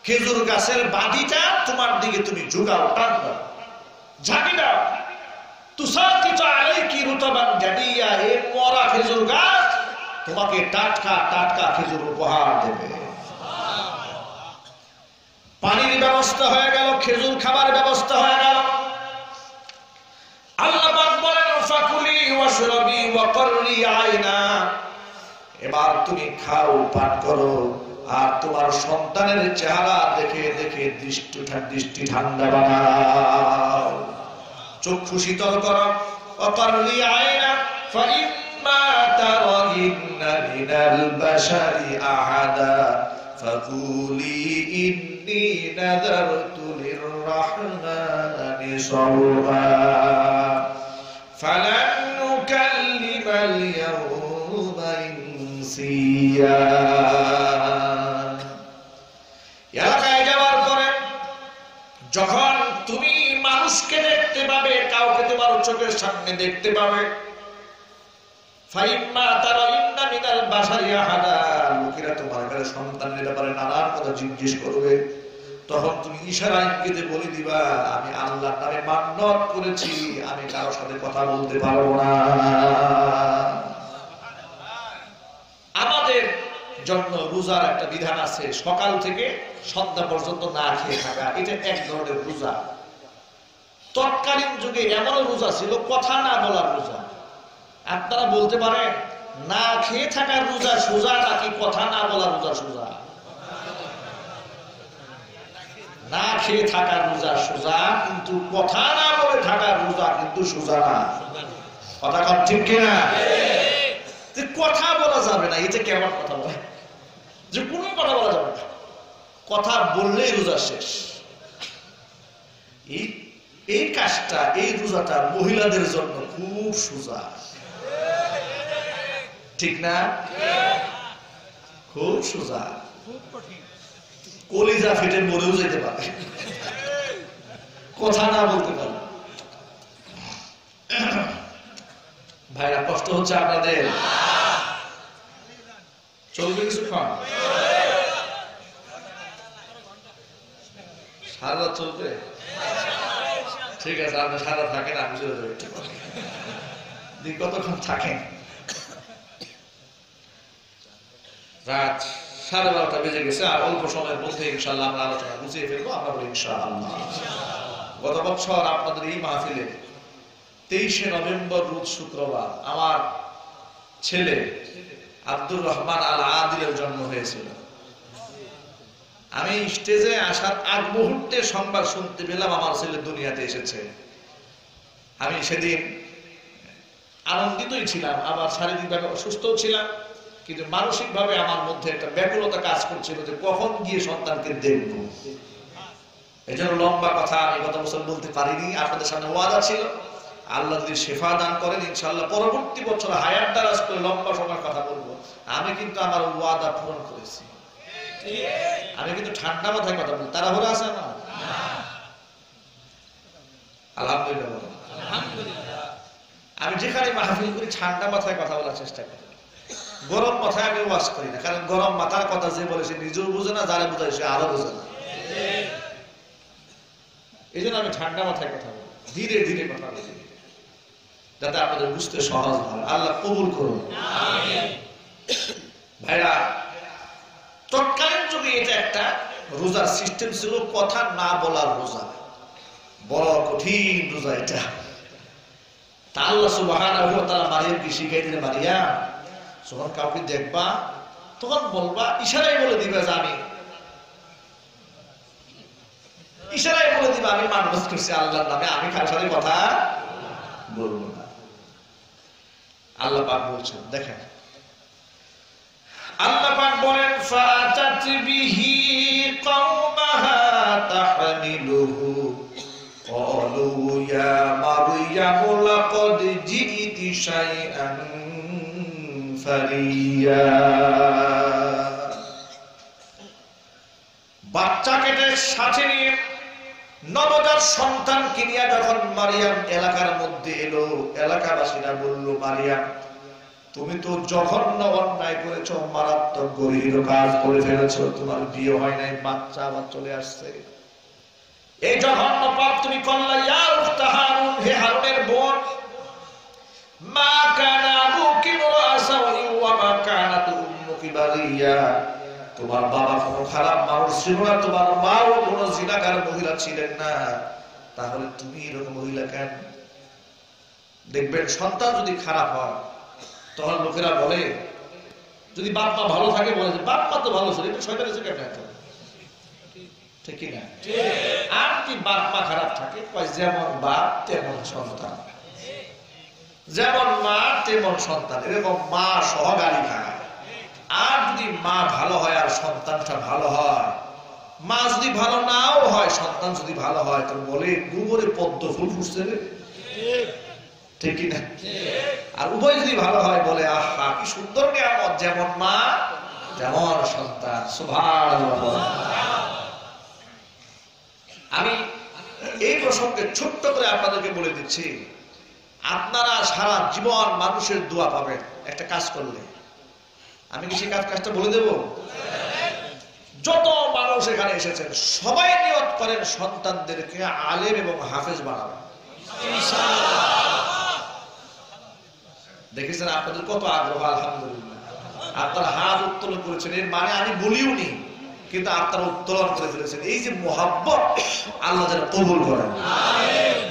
খেজুর গাছের বাঁধিটা তোমার দিকে তুমি ঝুঁকাও, টান দাও, ঝাঁকি দাও। তুসাকিতু আলাইকি রুতবান জানিয়া, এই মরা খেজুর গাছ তোমাকে টাটকা টাটকা খেজুর উপহার দেবে। পানির ব্যবস্থা হয়ে গেল, খেজুর খাবার ব্যবস্থা হয়ে গেল। আল্লাহ পাক বলেন ফাকুলি ওয়াশরাবি ওয়া কররি আইনা, এবার তুমি খাও, পান করো, আর তোমার সন্তানের চেহারা দেখে দেখে দৃষ্টি ঠান্ডা বানাও, চক্ষু শীতল করো। অকারলি আয়না ফাইম্মা তারাইন্না মিনাল বাশারি আহাদা ফাকুলি ইন্নী নাযারতু লিররহমানি সাওমা ফালান নুকাল্লিমাল ইয়াওমা ইনসিয়া। এলাকায় যাওয়ার পরে যখন তুমি মানুষকে দেখতে পাবে, কাউকে তোমার চোখের সামনে দেখতে পাবে, ফাইম্মা তারাইন্না মিনাল বাশারি আহাদা, লোকেরা তোমার কাছে সন্তানের ব্যাপারে নানান কথা জিজ্ঞেস করবে, তখন তুমি ইশারা ইঙ্গিতে বলে দিবা, আমি আল্লাহর নামে মান্নত করেছি, আমি কারোর সাথে কথা বলতে পারবো না। আমাদের জন্য রোজার একটা বিধান আছে, সকাল থেকে সন্ধ্যা পর্যন্ত না খেয়ে থাকা, এটা এক ধরনের রোজা। তৎকালীন যুগে এমন রোজা ছিল কথা না বলার রোজা। আপনারা বলতে পারেন না খেয়ে থাকার রোজা সোজা নাকি কথা না বলার রোজা সোজা? না খেয়ে থাকার রোজা সোজা, কিন্তু কথা না বলে থাকার রোজা কিন্তু সোজা না। কথা কম ঠিক কিনা? কথা বলা যাবে না, এটা কেমন কথা বলে যে কোনো কথা বলা যাবে না, কথা বললেই রোজা শেষ। এই কাজটা, এই রোজাটা মহিলাদের জন্য খুব সোজা, ঠিক না? খুব সোজা, কলিজা ফেটে মরেও যেতে পারে কথা না বলতে পারে। ভাইরা কষ্ট হচ্ছে আপনাদের? চলবে কিছুক্ষণ? সারা চলবে? ঠিক আছে, আপনি সারা থাকেন, আমি চলে যাবো একটু পরে। কতক্ষণ থাকেন? রাত 12:30 বেজে গেছে, আর অল্প সময়ের মধ্যে ইনশাআল্লাহ আমরা আলোচনা গুছিয়ে ফেলবো। আমরা বলি ইনশাআল্লাহ। গত বছর আপনাদের এই মাহফিলে 23শে নভেম্বর রোজ শুক্রবার আমার ছেলে আব্দুর রহমান আল আদিলের জন্ম হয়েছিল। আমি স্টেজে আসার আগ মুহূর্তে সংবাদ শুনতে পেলাম আমার ছেলে দুনিয়াতে এসেছে। আমি সেদিন আনন্দিতই ছিলাম, আবার শারীরিকভাবে অসুস্থও ছিলাম, কিন্তু মানসিকভাবে আমার মধ্যে একটা ব্যাকুলতা কাজ করছিল যে কখন গিয়ে সন্তানকে দেখব। এই জন্য লম্বা কথা আমি গত বছর বলতে পারিনি। আপনাদের সামনে ওয়াদা ছিল, আল্লাহ যদি শেফা দান করেন ইনশাআল্লাহ পরবর্তী বছর হায়াত দারাজ করে লম্বা সময় কথা বলবো। আমি কিন্তু আমার ওয়াদা পূরণ করেছি। আমি কিন্তু ঠান্ডা মাথায় কথা বলি, তারা হলে আছে না? আলহামদুলিল্লাহ। আমি যেখানে মাহফিল করি ঠান্ডা মাথায় কথা বলার চেষ্টা করি, গরম মাথায় আমি ওয়াজ করি না, কারণ গরম মাথার কথা যে বলে সে নিজেও বুঝে না, যারা বোঝায় সে আরো বোঝে না। এই জন্য আমি ঠান্ডা মাথায় কথা বলি, ধীরে ধীরে কথা বলি, যাতে আপনাদের বুঝতে সহজ হয়। আল্লাহ কবুল করুন। ভাইরা, তৎকালীন যুগে এটা একটা রোজার সিস্টেম ছিল, কথা না বলার রোজা। বড় কঠিন রোজা এটা। তা আল্লাহ সুবহানাহু ওয়া তাআলা মারিয়ামকে শিখাই দিলেন, মারিয়াম যখন কাউকে দেখবা তখন বলবা, ইশারায় বলে দিবা যে আমি, ইশারায় বলে দিবা আমি মানবাস করছি আল্লাহর নামে, আমি কারোর সাথে কথা বলবো না। আল্লাহ পাক বলছেন, দেখেন আল্লাহ পাক বলেন, ফাতাত বিহি কওমাহা তাহমিলুহু ক্বালু ইয়া মারইয়াম লাকাদ জিইতি শাইআন ফারিয়া। বাচ্চাকে সাথে নিয়ে নবজাত সন্তানকে নিয়ে যখন মারিয়াম এলাকার মধ্যে এলো, এলাকাবাসীরা বলল, মারিয়াম তুমি তো জঘন্য অন্যায় করেছ, মারাত্মক গভীর কাজ করে ফেলেছ, তোমার বিয়ে হয় নাই, বাচ্চা আবার চলে আসছে, এই জঘন্য পাপ তুমি করলে। ইয়া উখতা হারুন, হে হারুনের বোন, মা কানা আবুকি মুরাসাওয়ি ওয়া মা কানাত উম্মুকি বাগিয়া, তোমার বাবা কোনো খারাপ মানুষ ছিল না, তোমার মাও কোনো জিনাকার মহিলা ছিলেন না, তাহলে তুমি এরকম মহিলা কেন? দেখবেন সন্তান যদি খারাপ হয় তখন লোকেরা বলে যদি বাপ মা ভালো থাকে বলে যে বাপ মা তো ভালো ছিল, এটা শয়তান এসে কেন এত, ঠিক কি না? আর কি বাপ মা খারাপ থাকে, যেমন বাপ তেমন সন্তান, যেমন মা তেমন সন্তান, এরকম মা সহ গালি খায়। আর যদি মা ভালো হয় আর সন্তানটা ভালো হয়, মা যদি ভালো নাও হয় সন্তান যদি ভালো হয়, তো বলে গোবরে পদ্ম ফুল ফুটছে রে, ঠিক কি না? আর উভয় যদি ভালো হয় বলে আহা কি সুন্দর নিয়ামত, যেমন মা যেমন সন্তান। সুবহানাল্লাহ। আমি এই প্রসঙ্গে ছোট্ট করে আপনাদেরকে বলে দিচ্ছি, আপনারা সারা জীবন মানুষের দোয়া পাবেন একটা কাজ করলে। আমি কি সেই কাজটা বলে দেব? যত মানুষ এখানে এসেছেন সবাই নিয়ত করেন সন্তানদেরকে আলেম এবং হাফেজ বানাবেন। দেখেছেন আপনাদের কত আগ্রহ, আলহামদুলিল্লাহ। আপনারা হাত উত্তোলন করেছেন, এর মানে আমি বলিও নি, কিন্তু আপনারা উত্তোলন করে ফেলেছেন। এই যে মোহাব্বত আল্লাহ যেন কবুল করেন।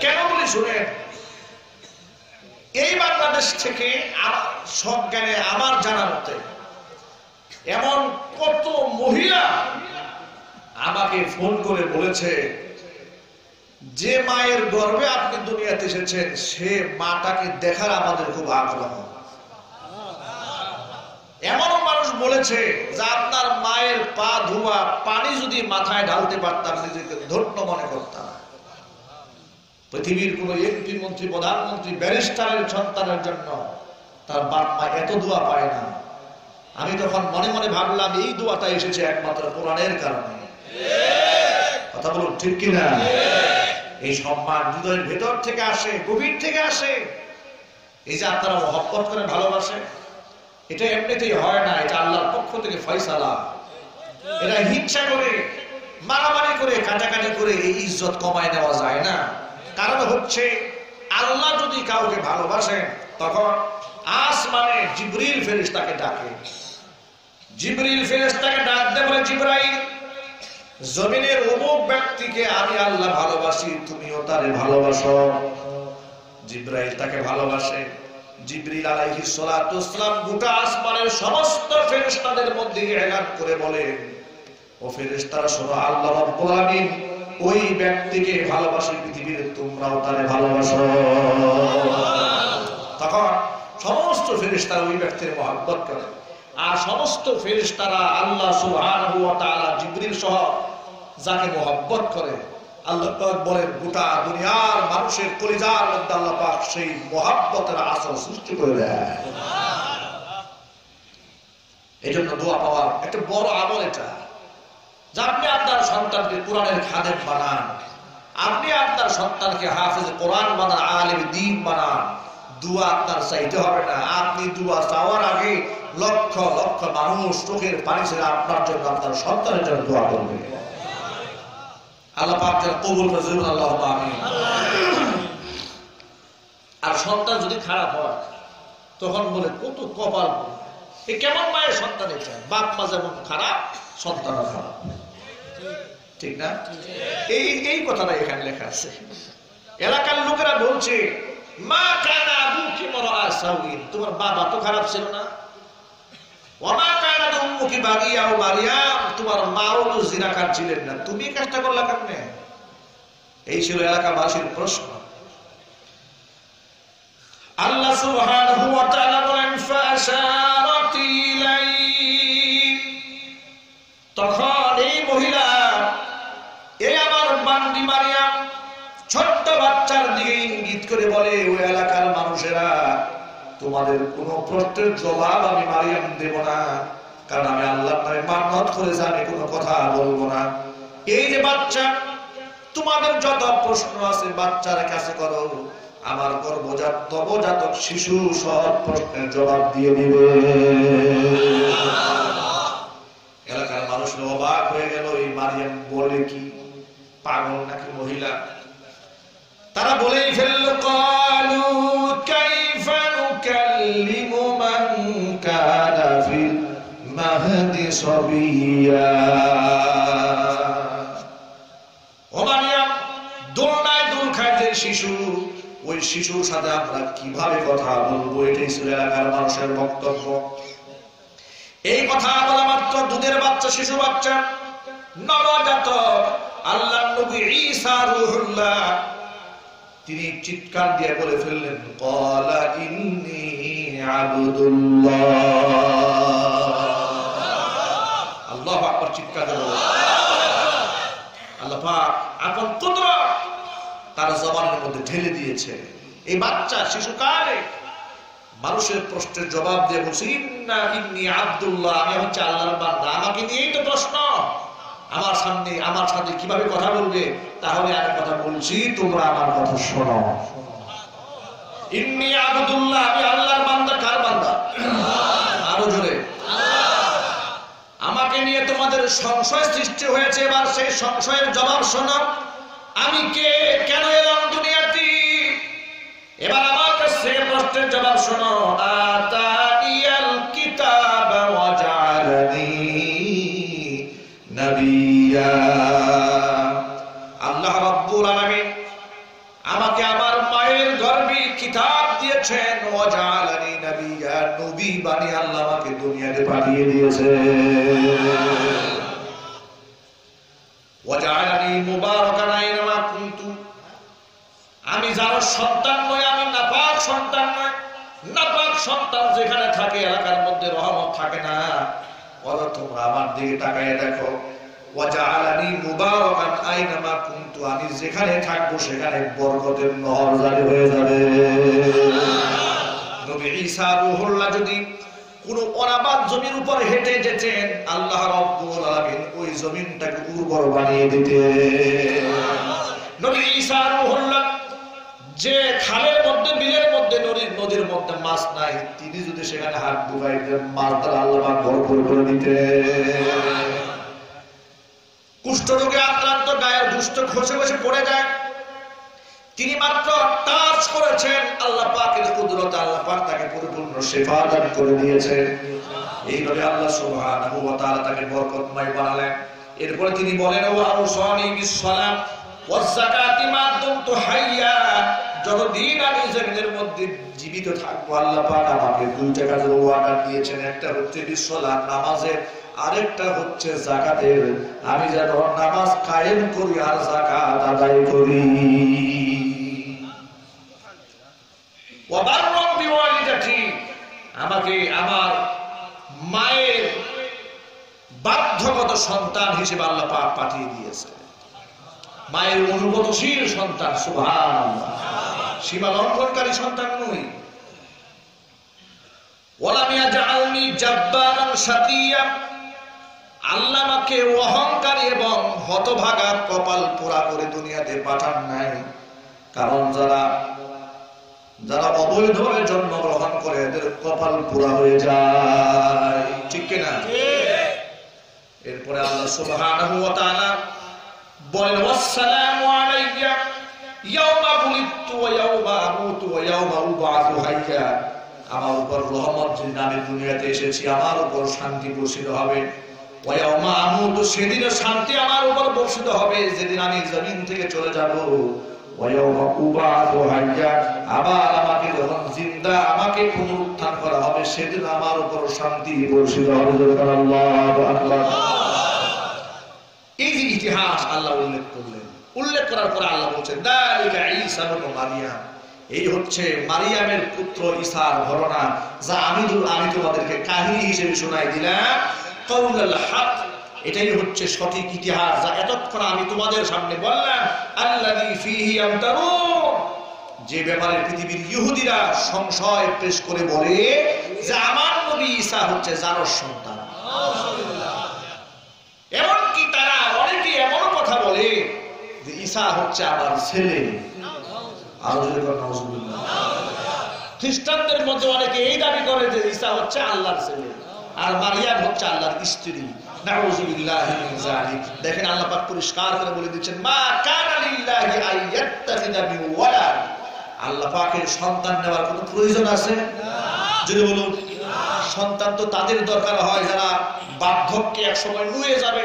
কেন বলি শুনেন, এই বাংলাদেশ থেকে সব জ্ঞানে আমার জানা মতে এমন কত মহিলা আমাকে ফোন করে বলেছে, যে মায়ের গর্ভে আপনি দুনিয়াতে এসেছেন সে মাটাকে দেখার আমাদের খুব আগ্রহ। এমনও মানুষ বলেছে যে আপনার মায়ের পা ধোয়া পানি যদি মাথায় ঢালতে পারতাম নিজেকে ধন্য মনে করতাম। পৃথিবীর কোন এমপি, মন্ত্রী, প্রধানমন্ত্রী, ব্যারিস্টারের সন্তানের জন্য তার বাপ মা এত দোয়া পায় না। আমি তখন মনে মনে ভাবলাম এই দোয়াটা এসেছে একমাত্র কোরআনের কারণে। কথা বলুন, ঠিক কিনা? এই সম্মান হৃদয়ের ভেতর থেকে আসে, গভীর থেকে আসে। এই যে আপনারা মহব্বত করে ভালোবাসে, এটা এমনিতেই হয় না, এটা আল্লাহর পক্ষ থেকে ফয়সালা। এটা হিংসা করে, মারামারি করে, কাটাকাটি করে এই ইজ্জত কমায় নেওয়া যায় না। কারণ হচ্ছে আল্লাহ যদি কাউকে ভালোবাসেন তখন আসমানে জিবরিল ফেরেশতাকে ডাকে। জিবরিল ফেরেশতাকে ডাকতে বলে, জিবরাইল জমিনের অমুক ব্যক্তিকে আমি আল্লাহ ভালোবাসি, তুমিও তারে ভালোবাসো। জিবরাইল তাকে ভালোবাসে। জিবরিল আলাইহিস সালাতু ওয়াস সালাম গোটা আসমানের সমস্ত ফেরেশতাদের মধ্যে এলান করে বলে, ও ফেরেশতারা শোনো, আল্লাহ রাব্বুল আলামিন ওই ব্যক্তিকে ভালোবাসে, পৃথিবীর তোমরাও তারে ভালোবাসো। তখন সমস্ত ফেরেশতারা ওই ব্যক্তির মহব্বত করে। আর সমস্ত ফেরেশতারা আল্লাহ সুবহানাহু ওয়া তাআলা জিবরিল সহ যাকে মহব্বত করে, আল্লাহ পাক বলেন গোটা দুনিয়ার মানুষের কলিজার মধ্যে আল্লাহ পাক সেই মহব্বতের আসর সৃষ্টি করে দেয়। এইজন্য দোয়া পাওয়ার একটা বড় আমল এটা। যে আপনি আপনার সন্তানকে কোরআনের খাদেম বানান, আপনি আপনার সন্তানকে হাফেজ কোরআন বানান, আলেম দ্বীন বানান। দোয়া আপনার চাইতে হবে না। আপনি দোয়া চাওয়ার আগে লক্ষ লক্ষ মানুষ চোখের পানি ছেড়ে আপনার জন্য, আপনার সন্তানের জন্য দোয়া করবে। আল্লাহ পাক যেন কবুল করে, জরুর আল্লাহুম্মা আমিন। আর সন্তান যদি খারাপ হয় তখন বলে কত কপাল, এই কেমন মায়ের সন্তান এটা, বাপ মা যেমন খারাপ সন্তানও খারাপ, ঠিক না? এই কথাটা এখানে লেখা আছে। এলাকার লোকেরা বলছে, মা কানা আবুকি মারআ সাউইন, তোমার বাবা তো খারাপ ছিল না। ওমা কানা উম্মুকি বাগিয়া ও মারিয়াম, তোমার মাও তো জিনাকার ছিলেন না, তুমি কাজটা করলা কেমনে? এই ছিল এলাকাবাসীর প্রশ্ন। আল্লাহ সুবহানাহু ওয়া তাআলা বলেন, ফাশারাত ইলাইহি, তখন এই মহিলা, এই আমার বান্দি মারিয়াম ছোট্ট বাচ্চার দিকে ইঙ্গিত করে বলে, ওই এলাকার মানুষেরা তোমাদের কোন প্রশ্নের জবাব আমি মারিয়াম দেব না, কারণ আমি আল্লাহর নামে মান্নত করেছি, আমি কোনো কথা বলবো না। এই যে বাচ্চা, তোমাদের যত প্রশ্ন আছে বাচ্চার কাছে করো, আমার নবজাতক শিশু সব প্রশ্নের জবাব দিয়ে দিবে। এলাকার মানুষরা অবাক হয়ে গেল, এই মারিয়াম বলে কি, পাগল নাকি মহিলা? তারা বলেই ফেলল, ক্বালু কাইফা নুকাল্লিমু মান কানা ফিল মাহদি সাবিয়্যা। ও মারিয়াম, দোলনায় দোল খায় যে শিশু, ওই শিশুর সাথে আমরা কিভাবে কথা বলবো? এটাই ছিল এলাকার মানুষের বক্তব্য। এই কথা বলা মাত্র দুধের বাচ্চা, শিশু বাচ্চা, নবজাতক আল্লাহর নবী ঈসা রূহুল্লাহ তিনি চিৎকার দিয়ে বলে ফেললেন, ক্বালা ইন্নী আবদুল্লাহ। আল্লাহু আকবার, চিৎকার দিয়ে বলেন। আল্লাহ পাক আপন কুদরত তার জবানের মধ্যে ঢেলে দিয়েছে। এই বাচ্চা শিশুকালে মানুষের প্রশ্নের জবাব দিয়ে বলছে, ইন্নী আব্দুল্লাহ, আমি হচ্ছে আল্লাহর বান্দা। আমাকে নিয়েই তো প্রশ্ন, আমার সাথে কিভাবে কথা বলবে? তাহলে আমি কথা বলছি, তোমরা আমার কথা শোনো। ইন্নী আব্দুল্লাহ, আমি আল্লাহর বান্দা। কার বান্দা? আরো জোরে। আমাকে নিয়ে তোমাদের সংশয় সৃষ্টি হয়েছে, এবার সেই সংশয়ের জবাব শোনো। আমি কে, কেন এলাম দুনিয়াতে? এবার আমার কাছে প্রশ্নের জবাব শোনো। আতানিয়াল কিতাব ওয়া জাআলানি নবিয়্যা। আল্লাহ রাব্বুল আলামিন আমাকে আমার মায়ের গর্ভে কিতাব দিয়েছেন, ওয়া জাআলানি নবিয়্যা, নবী বানিয়ে আল্লাহ আমাকে দুনিয়াতে পাঠিয়ে দিয়েছে। ওয়া জাআলানি মুবারাকান আইনামা কুনতু, আমি যার সন্তান নই, আমি নাপাক সন্তান নই। নাপাক সন্তান যেখানে থাকে এলাকার মধ্যে রহমত থাকে না। ওরা তোমরা আমার দিকে তাকায় দেখো। ওয়া জাআলানি মুবারাকান আইনামা কুনতু, আমি যেখানে থাকবো সেখানে বরকতের নহর জারি হয়ে যাবে। নবী ঈসা রূহুল্লাহ যদি কোন অনাবাদ জমির উপর হেঁটে যেতেন, আল্লাহ রাব্বুল আলামিন ওই জমিনটাকে উর্বর বানিয়ে দিতেন। নবী ঈসা রূহুল্লাহ যে খালের মধ্যে, বিলের মধ্যে, নদীর মধ্যে মাছ নাই, তিনি যদি সেখানে হাত ডুবাইতেন, মাছ দ্বারা আল্লাহ ভরপুর করে দিতেন। কুষ্ঠরোগে আক্রান্ত গায়ের দুষ্ট খসে খসে পড়ে যায়, তিনি মাত্র টাচ করেছেন, আল্লাহ পাকের কুদরতে আল্লাহ পাক তাকে পরিপূর্ণ শিফা দান করে দিয়েছেন। এইভাবে আল্লাহ সুবহানাহু ওয়া তাআলা তাকে বরকতময় বানালেন। এরপরে তিনি বলেন, ওয়া আওসানি বিস-সালাত ওয়াজ যাকাতি মা দুমতু হাইয়া, যতদিন আমি জমিনের মধ্যে জীবিত থাকবো আল্লাহ পাক আমাকে দুইটা কাজের ওয়াদা দিয়েছেন। একটা হচ্ছে বিস-সালাত, নামাজের, আরেকটা হচ্ছে যাকাতের। আমি যেন নামাজ কায়েম করি আর যাকাত আদায় করি। ওয়া বাররাম বিওয়ালিদাতি, আমাকে আমার মায়ের বাধ্যগত সন্তান হিসেবে আল্লাহ পাক পাঠিয়ে দিয়েছে। মায়ের অনুগতশীল সন্তান, সুবহানাল্লাহ, সীমা লঙ্ঘনকারী সন্তান নই। ওয়ালাম ইয়াজআলনি জাব্বারান শাকিয়্যা, আল্লাহ আমাকে অহংকারী এবং হতভাগা, কপাল পোড়া করে দুনিয়াতে পাঠান নাই। কারণ যারা অবৈধভাবে জন্মগ্রহণ করে এদের কপাল পোড়া হয়ে যায়, ঠিক কিনা? এরপরে আল্লাহ সুবহানাহু ওয়া তাআলা বলেন, ওয়াসসালামু আলাইয়া ইয়াওমা বুলিদতু ওয়া ইয়াওমা আমুতু ওয়া ইয়াওমা উবআসু হাইয়া, আমার উপর রহমত যেদিন আমি দুনিয়াতে এসেছি, আমার উপর শান্তি বর্ষিত হবে। ওয়া ইয়াওমা আমুতু, সেদিনও শান্তি আমার উপর বর্ষিত হবে যেদিন আমি জমিন থেকে চলে যাব। ওয়া ইয়াওমা উবআসু হাইয়া, আবার আমাকে যখন জিন্দা, আমাকে পুনরুত্থান করা হবে, সেদিন আমার উপর শান্তি বর্ষিত হবে। আল্লাহু আকবার। এই যে ইতিহাস আল্লাহ উল্লেখ করলেন, উল্লেখ করার পর আল্লাহ বলছেন, দালিকা ঈসা ইবনে মারইয়াম, এই হচ্ছে মারিয়ামের পুত্র ঈসার ঘটনা, যা আমি তোমাদেরকে কাহিনী হিসেবে শোনাই দিলাম। কাউলুল হক, এটাই হচ্ছে সঠিক ইতিহাস, যা এতক্ষণ আমি তোমাদের সামনে বললাম। আল্লাযী ফীহি আমতারুন, যে ব্যাপারে পৃথিবীর ইহুদিরা সংশয় পেশ করে বলে যে আমার নবী ঈসা হচ্ছে জারর সন্তান। এমনকি তারা অনেকে এমন কথা বলে যে ঈসা হচ্ছে আমার ছেলে। খ্রিস্টানদের মধ্যে অনেকে এই দাবি করে যে ঈসা হচ্ছে আল্লাহর ছেলে আর মারিয়াম হচ্ছে আল্লাহর স্ত্রী। নাউযুবিল্লাহি মিন যালিক। দেখেন আল্লাহ পাক পরিষ্কার করে বলে দিচ্ছেন, মা কানা লিল্লাহি আইয়াত্তাখিযা মিন ওয়ালাদ, আল্লাহ পাকের সন্তান নেওয়ার কোনো প্রয়োজন আছে? যদি বলুন, সন্তান তো তাদের দরকার হয় যারা বার্ধক্যে একসময় নুয়ে যাবে,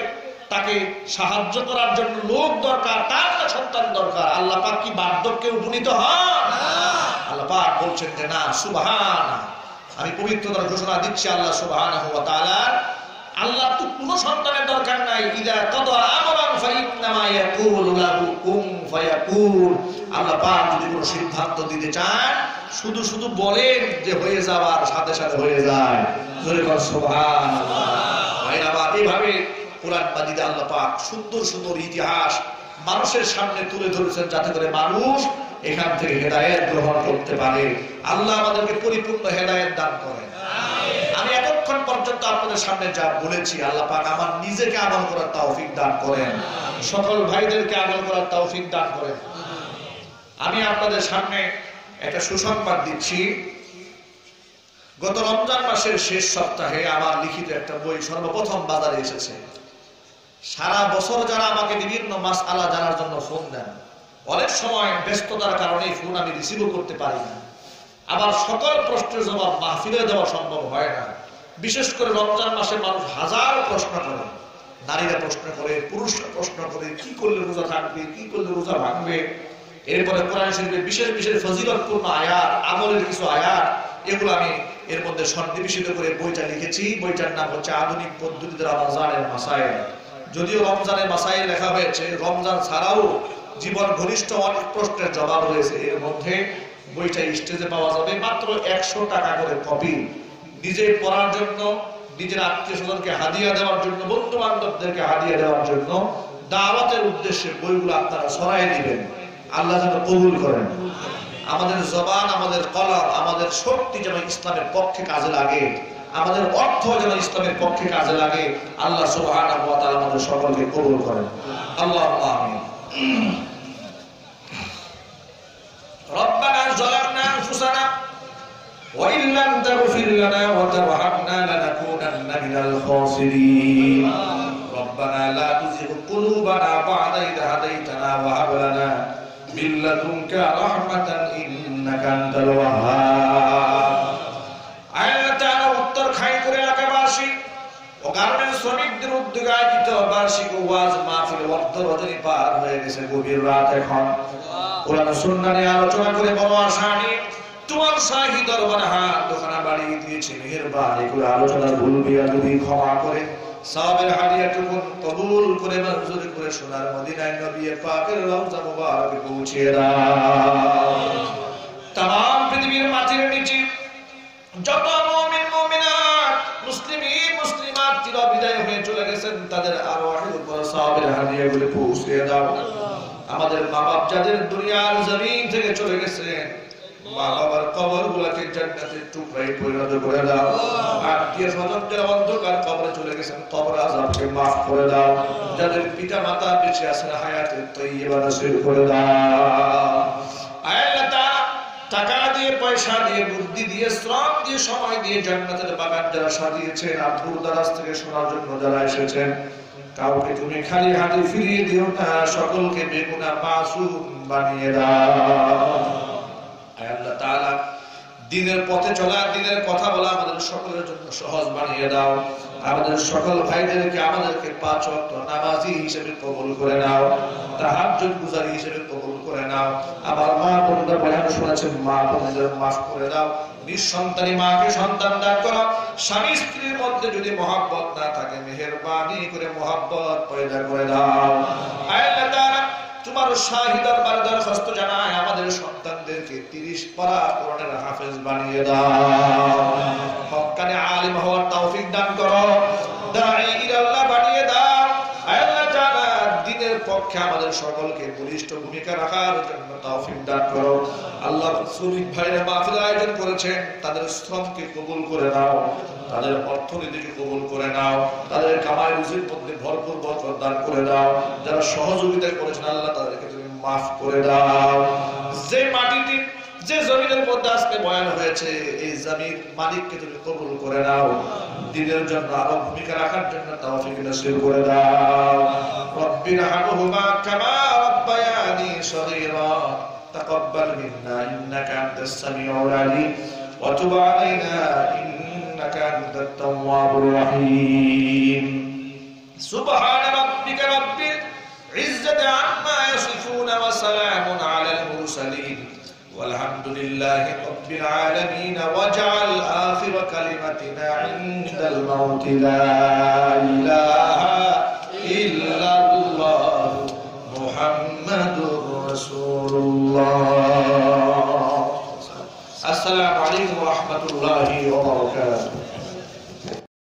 তাকে সাহায্য করার জন্য লোক দরকার, তার সন্তান দরকার। আল্লাহ পাক কি বার্ধক্যে উপনীত হন? আল্লাহ পাক বলছেন যে না, সুবহানাল্লাহ, আমি পবিত্রতার ঘোষণা দিচ্ছি আল্লাহ সুবহানাহু ওয়া তাআলা, আল্লাহ তো কোনো সন্তানের দরকার নাই। ইদা কাদা আমরান ফাইন্নামা ইয়াকুলু লাহু কুন ফায়াকুন। আল্লাহ পাক যদি কোনো সিদ্ধান্ত দিতে চান শুধু শুধু বলেন যে হয়ে যাওয়ার সাথে সাথে হয়ে যায়। জোরে বল সুবহানাল্লাহ। ভাইরা, এইভাবে কোরআন মাজিদে আল্লাহ পাক সুন্দর সুন্দর ইতিহাস মানুষের সামনে তুলে ধরেছেন যাতে করে মানুষ এখান থেকে হেদায়েত গ্রহণ করতে পারে। আল্লাহ আমাদেরকে পরিপূর্ণ হেদায়েত দান করেন। আমি এতক্ষণ পর্যন্ত আপনাদের সামনে যা বলেছি আল্লাহ পাক আমার নিজেকে আমল করার তৌফিক দান করেন, সকল ভাইদেরকে আমল করার তৌফিক দান করেন। আমি আপনাদের সামনে একটা সুসংবাদ দিচ্ছি। গত রমজান মাসের শেষ সপ্তাহে আমার লিখিত একটা বই সর্বপ্রথম বাজারে এসেছে। সারা বছর যারা আমাকে বিভিন্ন মাসআলা জানার জন্য ফোন দেন, অনেক সময় ব্যস্ততার কারণে ফোন আমি রিসিভও করতে পারি না। আবার সকল প্রশ্নের জবাব মাহফিলে দেওয়া সম্ভব হয় না। বিশেষ করে রমজান মাসে মানুষ হাজার প্রশ্ন করে, নারীরা প্রশ্ন করে, পুরুষরা প্রশ্ন করে, কি করলে রোজা থাকবে, কি করলে রোজা ভাঙবে। এরপরে কোরআন শরীফে বিশেষ বিশেষ ফজিলতপূর্ণ আয়াত, আমলের কিছু আয়াত, এগুলো আমি এর মধ্যে সন্নিবেশিত করে বইটা লিখেছি। বইটার নাম হচ্ছে আধুনিক পদ্ধতিতে রমজানের মাসাইল। যদিও রমজানের মাসাইল লেখা হয়েছে, রমজান ছাড়াও জীবন ঘনিষ্ঠ অনেক প্রশ্নের জবাব রয়েছে এর মধ্যে। বইটা স্টেজে পাওয়া যাবে মাত্র 100 টাকা করে কপি। নিজে পড়ার জন্য, নিজের আত্মীয় স্বজনকে হাদিয়া দেওয়ার জন্য, বন্ধু বান্ধবদেরকে হাদিয়া দেওয়ার জন্য, দাওয়াতের উদ্দেশ্যে বইগুলো আপনারা ছড়াই দিবেন। আল্লাহ যেন কবুল করেন। আমাদের জবান, আমাদের কলম, আমাদের শক্তি যেন ইসলামের পক্ষে কাজে লাগে, আমাদের অর্থ যেন ইসলামের পক্ষে কাজে লাগে। আল্লাহ সুবহানাহু ওয়া তাআলা আমাদের সকলকে কবুল করেন। আল্লাহুম্মা আমিন। রব্বানা যালামনা আনফুসানা ওয়া ইন লাম তাগফির লানা ওয়া তারহামনা লানাকুনান্না মিনাল খাসিরিন। রব্বানা লা তুযিগ কুলুবানা বা'দা ইয হাদাইতানা ওয়া হাব লানা মিন লাদুনকা রাহমাতান ইন্নাকা আনতাল ওয়াহ্হাব। আল্লাহ তাআলা উত্তরখাইপুর এলাকাবাসী ও গার্মেন্টস শ্রমিকদের উদ্যোগে আয়োজিত বার্ষিক ওয়াজ মাহফিল অর্ধ রজনী পার হয়ে গেছে, গভীর রাত এখন। কোরআন সুন্নাহ নিয়ে আলোচনা করে বড় আশা নিয়ে তোমার শাহী দরবারে হাত দোকানা বাড়িয়ে দিয়েছি। মেহেরবানি করে আলোচনার ভুল বিয়াদবি ক্ষমা করে সওয়াবের হাদিয়াটুকু কবুল করে মঞ্জুর করে সোনার মদিনায় নবী পাকের রওজা মুবারকে পৌঁছে দাও। तमाम পৃথিবীর মাটির নিচে যত মুমিন মুমিনাত, মুসলিমিন মুসলিমাত চির বিদায় হয়ে চলে গেছেন, তাদের আরওয়াহের উপর সওয়াবের হাদিয়াগুলো পৌঁছে দাও। আমাদের মা বাপ যাদের দুনিয়ার জমিন থেকে চলে গেছেন, মা বাবার কবরগুলোকে জান্নাতের টুকরায় পরিণত করে দাও। আত্মীয় স্বজন যারা অন্ধকার কবরে চলে গেছেন, কবর আযাবকে মাফ করে দাও। যাদের পিতা মাতা বেঁচে আছেন, হায়াতে তৈয়বা নসিব করে দাও। আল্লাহ তাআলা টাকা দিয়ে, পয়সা দিয়ে, বুদ্ধি দিয়ে, শ্রম দিয়ে, সময় দিয়ে জান্নাতের বাগান যারা সাজিয়েছেন, আর দূর দারাজ থেকে শোনার জন্য যারা এসেছেন, কাউকে তুমি খালি হাতে ফিরিয়ে দিও না, সকলকে বেগুনা মাসুম বানিয়ে দাও। আল্লাহ তাআলা দ্বীনের পথে চলা, দ্বীনের কথা বলা আমাদের সকলের জন্য সহজ বানিয়ে দাও। আমাদের সকল ভাইদেরকে, আমাদেরকে 5 ওয়াক্ত নামাজি হিসেবে কবুল করে নাও, তাহাজ্জুদ গুজারি হিসেবে কবুল করে নাও। আমার মা বোনরা বয়ান শুনেছেন, মা বোনদের মাফ করে দাও। নিঃসন্তানী মাকে সন্তান দান করো। স্বামী স্ত্রীর মধ্যে যদি মহব্বত না থাকে, মেহেরবানি করে মহব্বত পয়দা করে দাও। আল্লাহ তাআলা তোমার শাহী দরবারে দরখাস্ত জানায়, আমাদের সন্তানদেরকে 30 পারা কোরআনের হাফেজ বানিয়ে দাও। হক্কানে আলিম হওয়ার তৌফিক দান করো, দাঈ ইলাল্লাহ বানিয়ে দাও। আল্লাহ তাআলা দ্বীনের পক্ষে আমাদের সকলকে বলিষ্ঠ ভূমিকা রাখার জন্য তৌফিক দান করো। আল্লাহ শ্রমিক ভাইরা মাহফিল আয়োজন করেছেন, তাদের শ্রমকে কবুল করে নাও, তাদের অর্থনীতিকে কবুল করে নাও, তাদের কামাই রুজির মধ্যে ভরপুর বরকত দান করে দাও। যারা সহযোগিতা করেছেন আল্লাহ তাদেরকে তুমি মাফ করে দাও। যে মাটিতে, যে জমিনের মধ্যে আজকে বয়ান হয়েছে, এই জমির মালিককে তুমি কবুল করে নাও। দ্বীনের জন্য আরো ভূমিকা রাখার জন্য তৌফিক নসিব করে দাও। রব্বিরহামহুমা কামা রাব্বায়ানি সগীরা তাকাব্বাল মিন্না ইন্নাকা আনতাস সামিউল আলিম ওয়া তুব আলাইনা ইন্নাকা আনতাত তাওয়াবুর রহিম। সুবহান রাব্বিকা রাব্বিল ইজ্জাতি আম্মা ইয়াসিফুন ওয়া সালামুন আলাল মুরসালিন والحمد لله رب العالمين واجعل آخر كلمتنا عند الموت لا إله إلا الله محمد رسول الله. السلام عليكم ورحمة الله وبركاته.